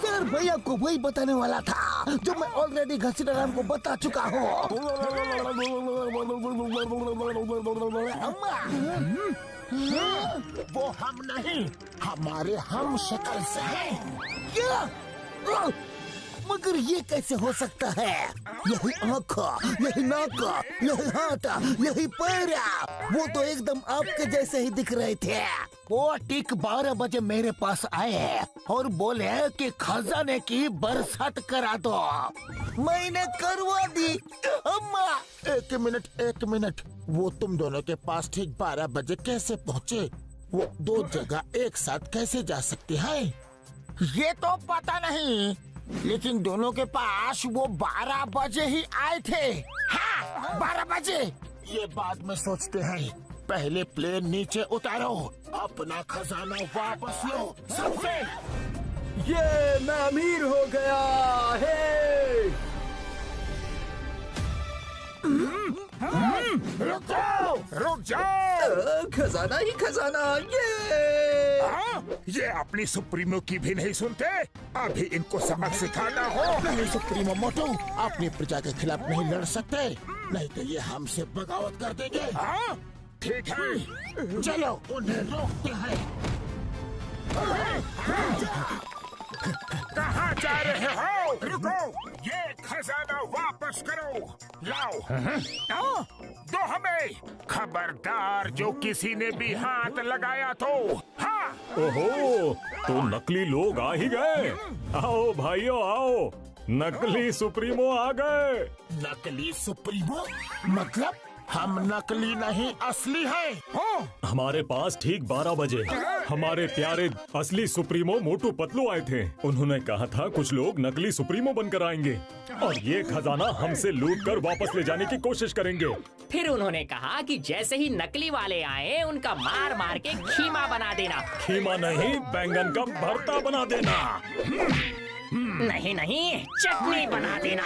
सर भैया को वही बताने वाला था जो मैं ऑलरेडी घसीटा राम को बता चुका हूँ। वो हम नहीं, हमारे हम शक्ल से हैं। क्या? मगर ये कैसे हो सकता है? यही आँख, यही नाक, यही हाथ, यही पैर, वो तो एकदम आपके जैसे ही दिख रहे थे। वो ठीक 12 बजे मेरे पास आए और बोले कि खजाने की बरसात करा दो। मैंने करवा दी। अम्मा, एक मिनट, वो तुम दोनों के पास ठीक 12 बजे कैसे पहुँचे? वो दो जगह एक साथ कैसे जा सकते हैं? ये तो पता नहीं, लेकिन दोनों के पास वो 12 बजे ही आए थे। हाँ, 12 बजे। ये बाद में सोचते हैं, पहले प्लेन नीचे उतारो, अपना खजाना वापस लो सबसे। ये मैं अमीर हो गया है। रुक जाओ। खजाना ही खजाना। ये अपनी सुप्रीमो की भी नहीं सुनते। अभी इनको सबक सिखाना हो। नहीं सुप्रीमो मोटू, अपनी प्रजा के खिलाफ नहीं लड़ सकते, नहीं तो ये हमसे बगावत कर देंगे। हाँ, ठीक है, चलो उन्हें रोकते हैं। कहाँ जा रहे हो? रुको, ये खजाना वापस करो। लाओ, दो हमें। खबरदार, जो किसी ने भी हाथ लगाया तो। हाँ। ओहो, तो नकली लोग आ ही गए। आओ भाइयों आओ, नकली सुप्रीमो आ गए। नकली सुप्रीमो? मतलब हम नकली नहीं असली हैं। हमारे पास ठीक 12 बजे हमारे प्यारे असली सुप्रीमो मोटू पतलू आए थे। उन्होंने कहा था कुछ लोग नकली सुप्रीमो बनकर आएंगे और ये खजाना हमसे लूट कर वापस ले जाने की कोशिश करेंगे। फिर उन्होंने कहा कि जैसे ही नकली वाले आए, उनका मार मार के खीमा बना देना। खीमा नहीं, बैंगन का भरता बना देना। नहीं, चटनी बना देना।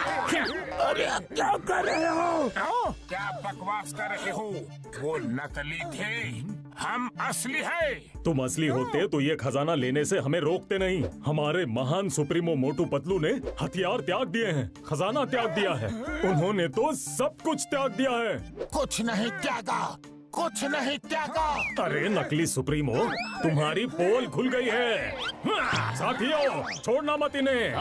अरे क्या कर रहे हो? क्या बकवास कर रहे हो? वो नकली थे, हम असली हैं। तुम असली होते तो ये खजाना लेने से हमें रोकते नहीं। हमारे महान सुप्रीमो मोटू पतलू ने हथियार त्याग दिए हैं, खजाना त्याग दिया है। उन्होंने तो सब कुछ त्याग दिया है। कुछ नहीं त्यागा, कुछ नहीं त्यागा। अरे नकली सुप्रीमो, तुम्हारी पोल खुल गई है। साथियों, छोड़ना मत इन्हें।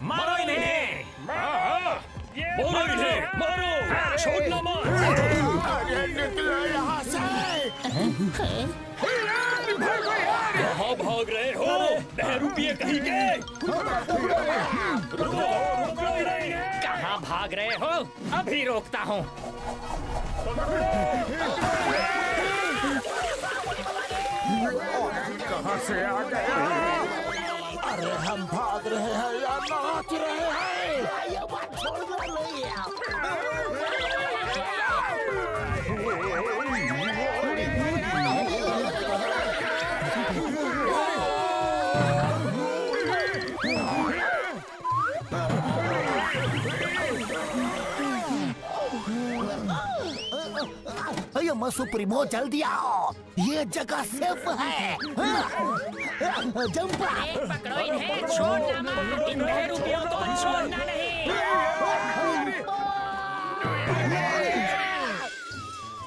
मारो इन्हें। मारो इन्हें, मारो, छोड़ना मत। अरे निकलो यहाँ से। कहाँ भाग रहे हो बहरूपिये कहीं के? कहाँ भाग रहे हो? अभी रोकता हूँ। कहाँ से आ गया? अरे हम भाग रहे हैं या नाच रहे हैं? अय्यो सुप्रीमो, जल्दी आओ, ये जगह सेफ है। जंप। पकड़ो इन्हें, छोड़ना मत। इन बहरूपियों को छोड़ना नहीं।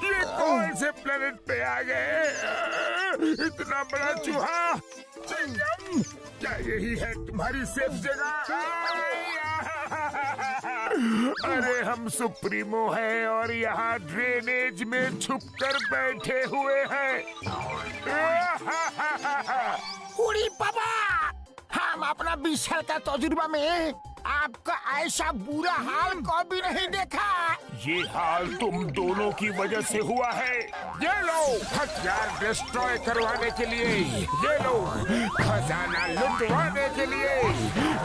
ये कौन से प्लेनेट पे आ गए? इतना बड़ा चूहा। चिंगम, क्या यही है तुम्हारी सेफ जगह? अरे हम सुप्रीमो हैं और यहाँ ड्रेनेज में छुपकर बैठे हुए हैं। उड़ी पापा, हम अपना 20 साल का तजुर्बा में आपका ऐसा बुरा हाल कभी नहीं देखा। ये हाल तुम दोनों की वजह से हुआ है। ये लो हथियार डिस्ट्रॉय करवाने के लिए, ये लो खजाना लुटवाने के लिए,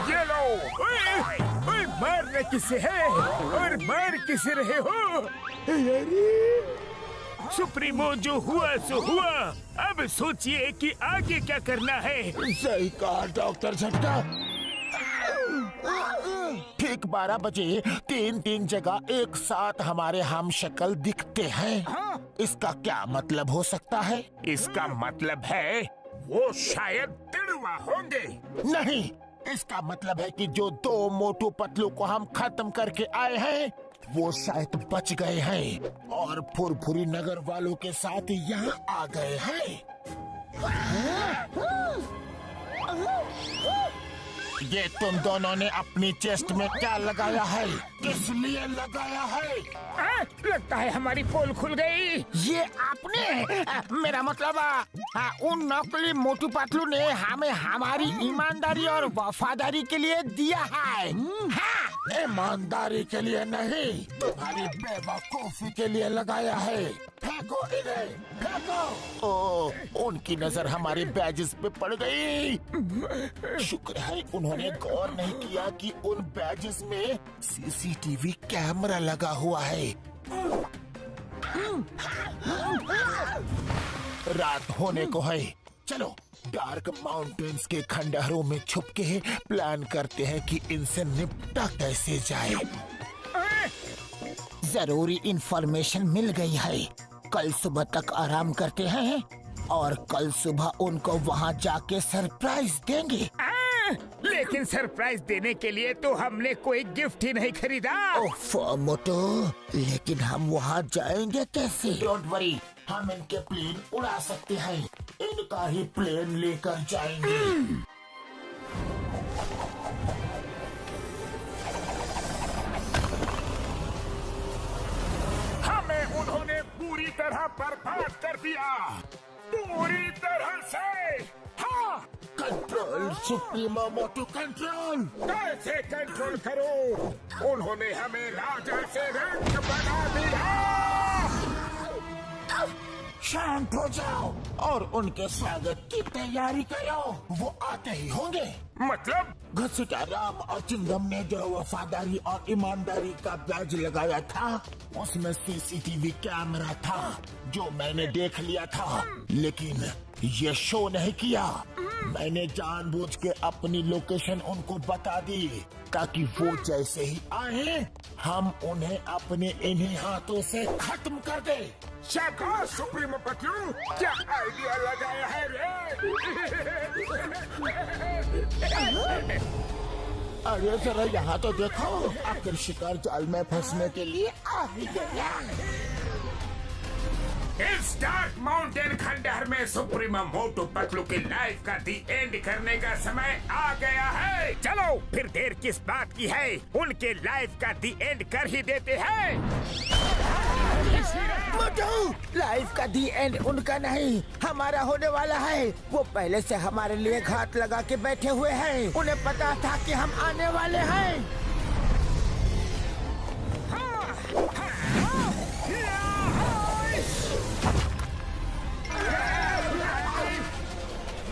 ये लो। ओए, मारना किसे है और मार किसे रहे हो? सुप्रीमो, जो हुआ सो हुआ। अब सोचिए कि आगे क्या करना है। सही कहा डॉक्टर झटका। ठीक 12 बजे 3 जगह एक साथ हमारे हम शक्ल दिखते हैं। इसका क्या मतलब हो सकता है? इसका मतलब है वो शायद तिड़वा होंगे। नहीं, इसका मतलब है कि जो 2 मोटू पतलू को हम खत्म करके आए हैं वो शायद बच गए हैं और फुरफुरी नगर वालों के साथ यहाँ आ गए हैं। ये तुम दोनों ने अपनी चेस्ट में क्या लगाया है? किस लिए लगाया है? लगता है हमारी पोल खुल गई। ये आपने, मेरा मतलब उन नकली मोटू पतलू ने हमें हमारी ईमानदारी और वफादारी के लिए दिया है। हाँ, ईमानदारी के लिए नहीं, तुम्हारी बेवकूफी के लिए लगाया है। फेंको इन्हें, फेंको। ओ, उनकी नजर हमारे बैजेस पे पड़ गई। शुक्र है उन्होंने गौर नहीं किया कि उन बैजेस में सीसीटीवी कैमरा लगा हुआ है। रात होने को है, चलो डार्क माउंटेन्स के खंडहरों में छुप के प्लान करते हैं कि इनसे निपटा कैसे जाए। जरूरी इंफॉर्मेशन मिल गई है। कल सुबह तक आराम करते हैं और कल सुबह उनको वहाँ जाके सरप्राइज देंगे। लेकिन सरप्राइज देने के लिए तो हमने कोई गिफ्ट ही नहीं खरीदा। ओफ मोटो, लेकिन हम वहाँ जाएंगे कैसे? डोंट वरी, हम इनके प्लेन उड़ा सकते हैं। इनका ही प्लेन लेकर जाएंगे। हमें उन्होंने पूरी तरह बर्बाद कर दिया, पूरी तरह से। हाँ, कंट्रोल सुप्रीमो मोटू, कंट्रोल। कैसे कंट्रोल करो? उन्होंने हमें राजा से रंग बना दिया। शांत हो जाओ और उनके स्वागत की तैयारी करो। वो आते ही होंगे। मतलब? घसीटा राम और चिंगम ने जो वफादारी और ईमानदारी का बैज लगाया था उसमें सीसीटीवी कैमरा था जो मैंने देख लिया था, लेकिन ये शो नहीं किया। मैंने जानबूझ के अपनी लोकेशन उनको बता दी ताकि वो जैसे ही आए हम उन्हें अपने इन्हीं हाथों से खत्म कर दे। शाबाश सुप्रीमो पतलू, क्या आइडिया लगाया है रे? अरे जरा यहाँ तो देखो, आखिर शिकार जाल में फंसने के लिए आ ही गया। इस डार्क माउंटेन खंडहर में सुप्रीमो मोटू पतलू की लाइफ का दी एंड करने का समय आ गया है। चलो फिर देर किस बात की है, उनके लाइफ का दी एंड कर ही देते हैं। मोटू, लाइफ का दी एंड उनका नहीं हमारा होने वाला है। वो पहले से हमारे लिए घात लगा के बैठे हुए हैं। उन्हें पता था कि हम आने वाले हैं।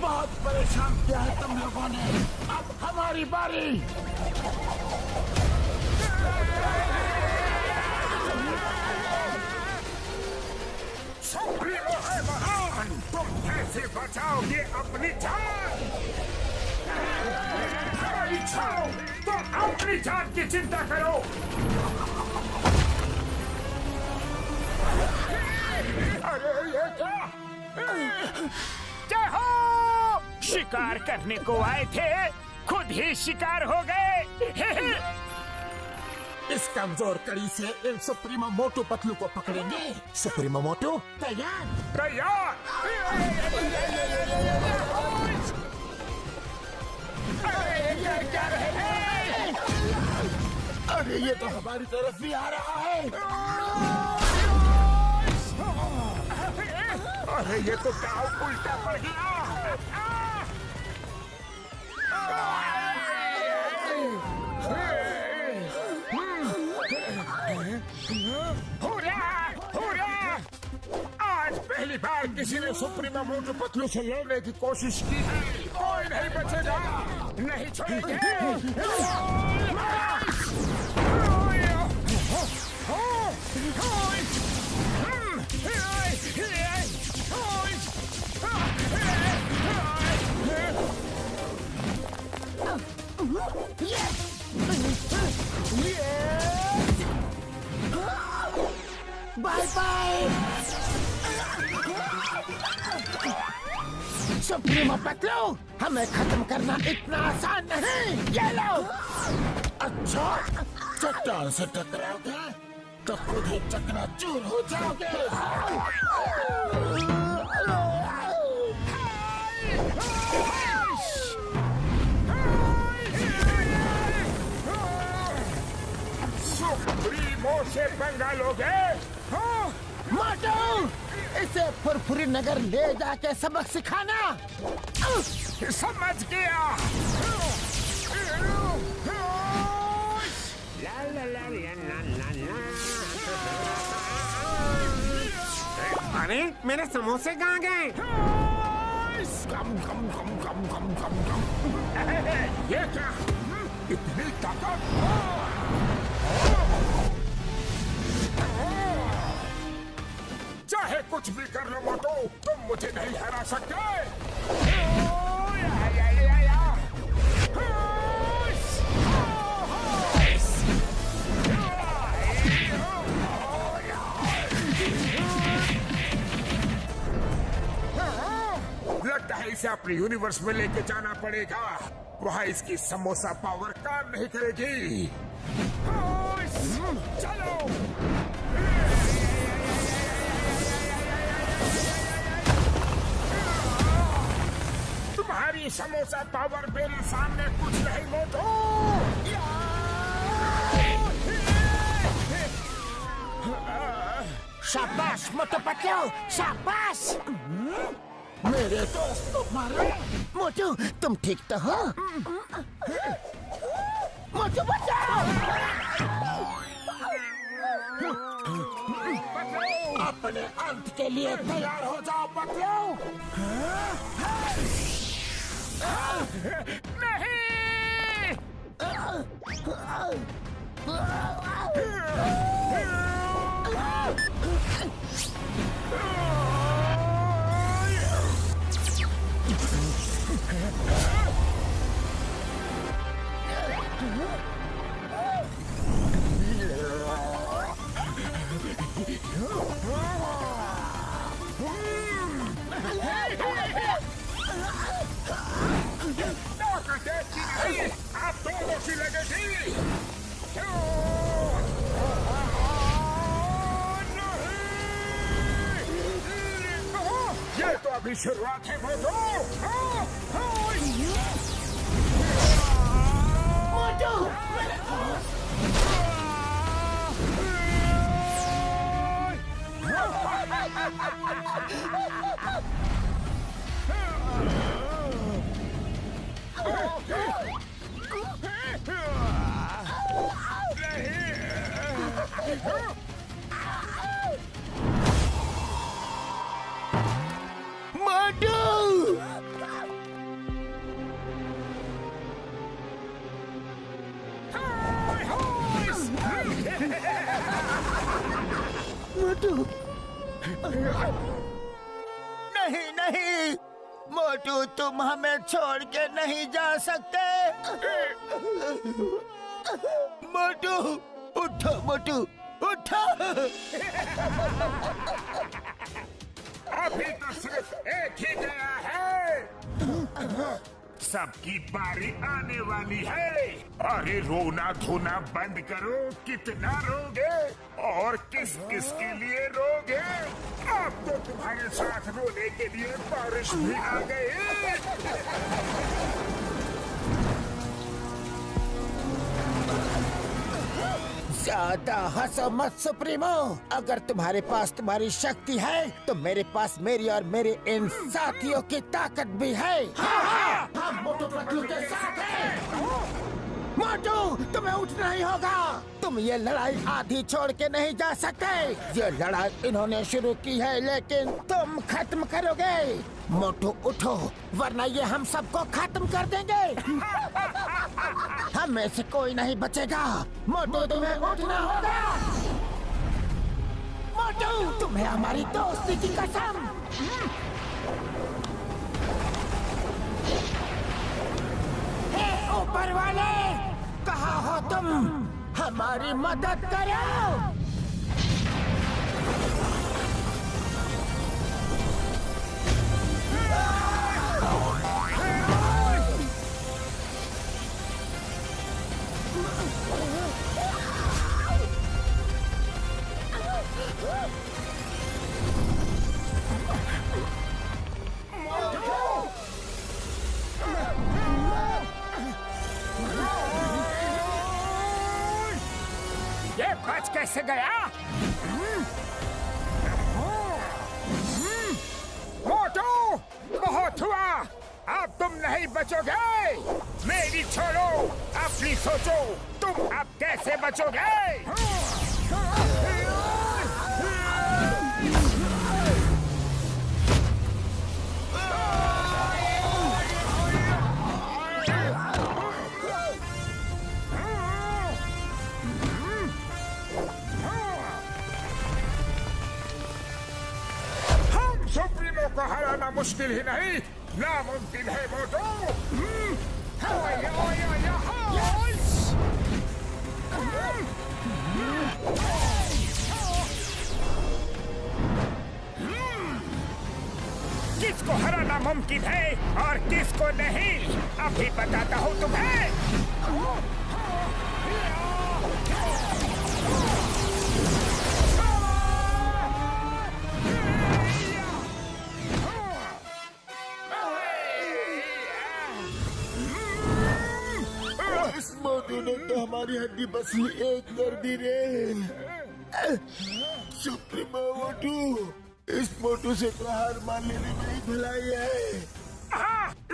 बहुत परेशान किया है तुम लोगों ने, अब हमारी बारी। सुप्रीमो है महान, तुम कैसे बचाओगे अपनी जान? बचाओ, तुम अपनी जान की चिंता करो। अरे ये क्या? जय हो! शिकार करने को आए थे, खुद ही शिकार हो गए। इस कमजोर कड़ी से इन सुप्रीमो मोटू पतलू को पकड़ेंगे। सुप्रीमो मोटू तैयार तैयार। अरे ये तो हमारी तरफ भी आ रहा है। अरे ये तो दाव उल्टा पड़ गया। हुर्रा! हुर्रा! आज पहली बार किसी ने सुप्रीमो मोटू पतलू से लड़ने की कोशिश की है। कोई नहीं बचेगा, नहीं छोड़ेंगे। बाय बाय सुप्रीमो पतलू, हमें खत्म करना इतना आसान नहीं। ये लो। अच्छा, चट्टान से टकराओगे तो खुद ही चकनाचूर हो जाओगे। सुप्रीमो से पंगा लोगे? मोटू, इसे फुरफुरी नगर ले जाके सबक सिखाना। समझ गया। अरे मेरे समोसे कहाँ गए? कम कम कम कम कम कम कम। ये क्या? इतनी ताकत? चाहे कुछ भी कर लो मोटू, तुम मुझे नहीं हरा सकते। लगता है इसे अपने यूनिवर्स में लेके जाना पड़ेगा। वहाँ इसकी समोसा पावर काम नहीं करेगी। चलो। तुम्हारी समोसा पावर मेरे सामने कुछ नहीं मोटू। शाबाश मोटू पतलू, शाबाश। मेरे दोस्त तुम्हारे। मोटू, तुम ठीक तो हो? मोटू बचाओ। अपने अंत के लिए तैयार हो जाओ पतलू। नहीं। आप दोनों की लगेगी। ये तो अभी शुरुआत है मोटू। नहीं नहीं मोटू, तुम हमें छोड़ के नहीं जा सकते। मोटू उठो, मोटू उठो। अभी तो सिर्फ एक ही गया है, सबकी बारी आने वाली है। अरे रोना धोना बंद करो, कितना रोगे और किस किस के लिए रोगे? अब तो तुम्हारे साथ रोने के लिए बारिश भी आ गई। ज्यादा हंसो मत सुप्रीमो। अगर तुम्हारे पास तुम्हारी शक्ति है तो मेरे पास मेरी और मेरे इन साथियों की ताकत भी है। हाँ, हम मोटू पतलू के साथ हैं। मोटू, तुम्हें उठना ही होगा। तुम ये लड़ाई आधी छोड़ के नहीं जा सकते। ये लड़ाई इन्होंने शुरू की है लेकिन तुम खत्म करोगे। मोटू उठो, वरना ये हम सबको खत्म कर देंगे। हम में से कोई नहीं बचेगा। मोटू, तुम्हें उठना होगा। मोटू, तुम्हें हमारी दोस्ती की कसम। हे ऊपर वाले, कहाँ हो तुम? हमारी मदद करो। ये बच कैसे गया? मोटू, बहुत हुआ, अब तुम नहीं बचोगे। मेरी छोड़ो, अपनी सोचो, तुम अब कैसे बचोगे? सुप्रीमो को हराना मुश्किल ही नहीं, नामुमकिन है मोटू। किसको हराना मुमकिन है और किसको नहीं, अभी बताता हूँ तुम्हें। इस मोटू ने तो हमारी हड्डी बसली एक कर दी रे। सुप्रीमो मोटू, इस मोटू से तो हार मान लेने में ही भलाई है।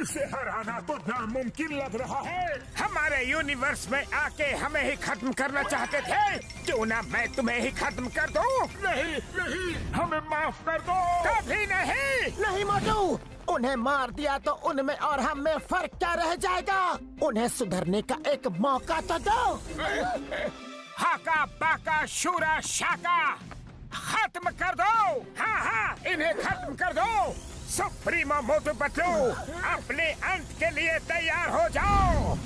इसे हराना तो नामुमकिन लग रहा है। हमारे यूनिवर्स में आके हमें ही खत्म करना चाहते थे, क्यों ना मैं तुम्हें ही खत्म कर दूं? नहीं नहीं, हमें माफ कर दो। कभी नहीं। नहीं मोटू, उन्हें मार दिया तो उनमें और हम में फर्क क्या रह जाएगा? उन्हें सुधरने का एक मौका तो दो। हाका बाका शूरा शाका, खत्म कर दो। हाँ हाँ, इन्हें खत्म कर दो। सुप्रीमो मोटू पतलू, अपने अंत के लिए तैयार हो जाओ।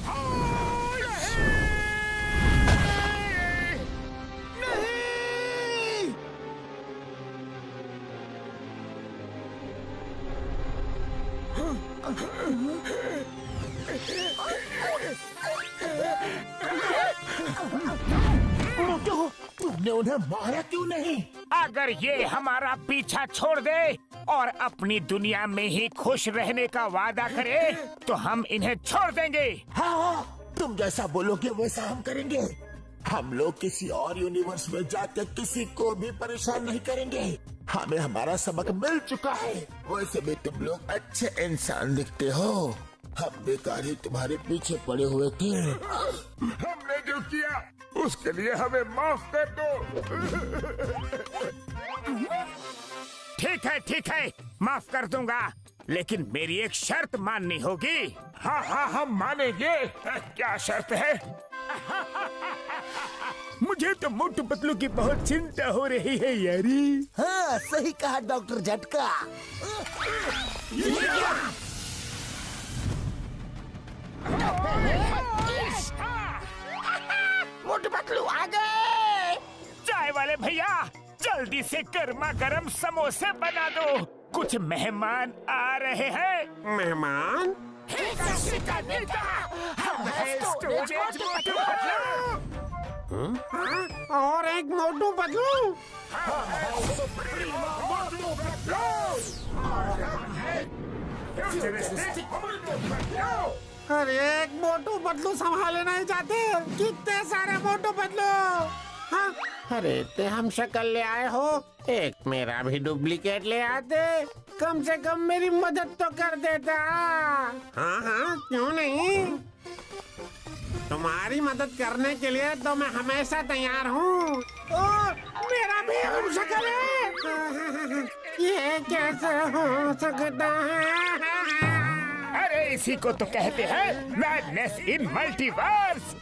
मोटू, तुमने उन्हें मारा क्यों नहीं? अगर ये हमारा पीछा छोड़ दे और अपनी दुनिया में ही खुश रहने का वादा करे तो हम इन्हें छोड़ देंगे। हाँ, तुम जैसा बोलोगे वैसा हम करेंगे। हम लोग किसी और यूनिवर्स में जाकर किसी को भी परेशान नहीं करेंगे। हमें हमारा सबक मिल चुका है। वैसे भी तुम लोग अच्छे इंसान दिखते हो। हम बेकार ही तुम्हारे पीछे पड़े हुए थे। हमने जो किया उसके लिए हमें माफ कर दो। ठीक है, माफ कर दूंगा, लेकिन मेरी एक शर्त माननी होगी। हाँ, हम मानेंगे। क्या शर्त है? मुझे तो मोटू पतलू की बहुत चिंता हो रही है यारी। हाँ, सही कहा डॉक्टर झटका। मोटू पतलू आ गए। चाय वाले भैया, जल्दी से गर्मा गर्म समोसे बना दो, कुछ मेहमान आ रहे हैं। मेहमान? और एक मोटू पतलू। अरे एक मोटू पतलू संभाले नहीं जाते, कितने सारे मोटू पतलू। हाँ? अरे इतने हम शक्ल ले आए हो, एक मेरा भी डुप्लीकेट ले आते, कम से कम मेरी मदद तो कर देता। हाँ, क्यों नहीं। तुम्हारी मदद करने के लिए तो मैं हमेशा तैयार हूँ। मेरा भी हम शक्ल है, ये कैसे हो सकता है। अरे इसी को तो कहते हैं मैडनेस इन मल्टीवर्स।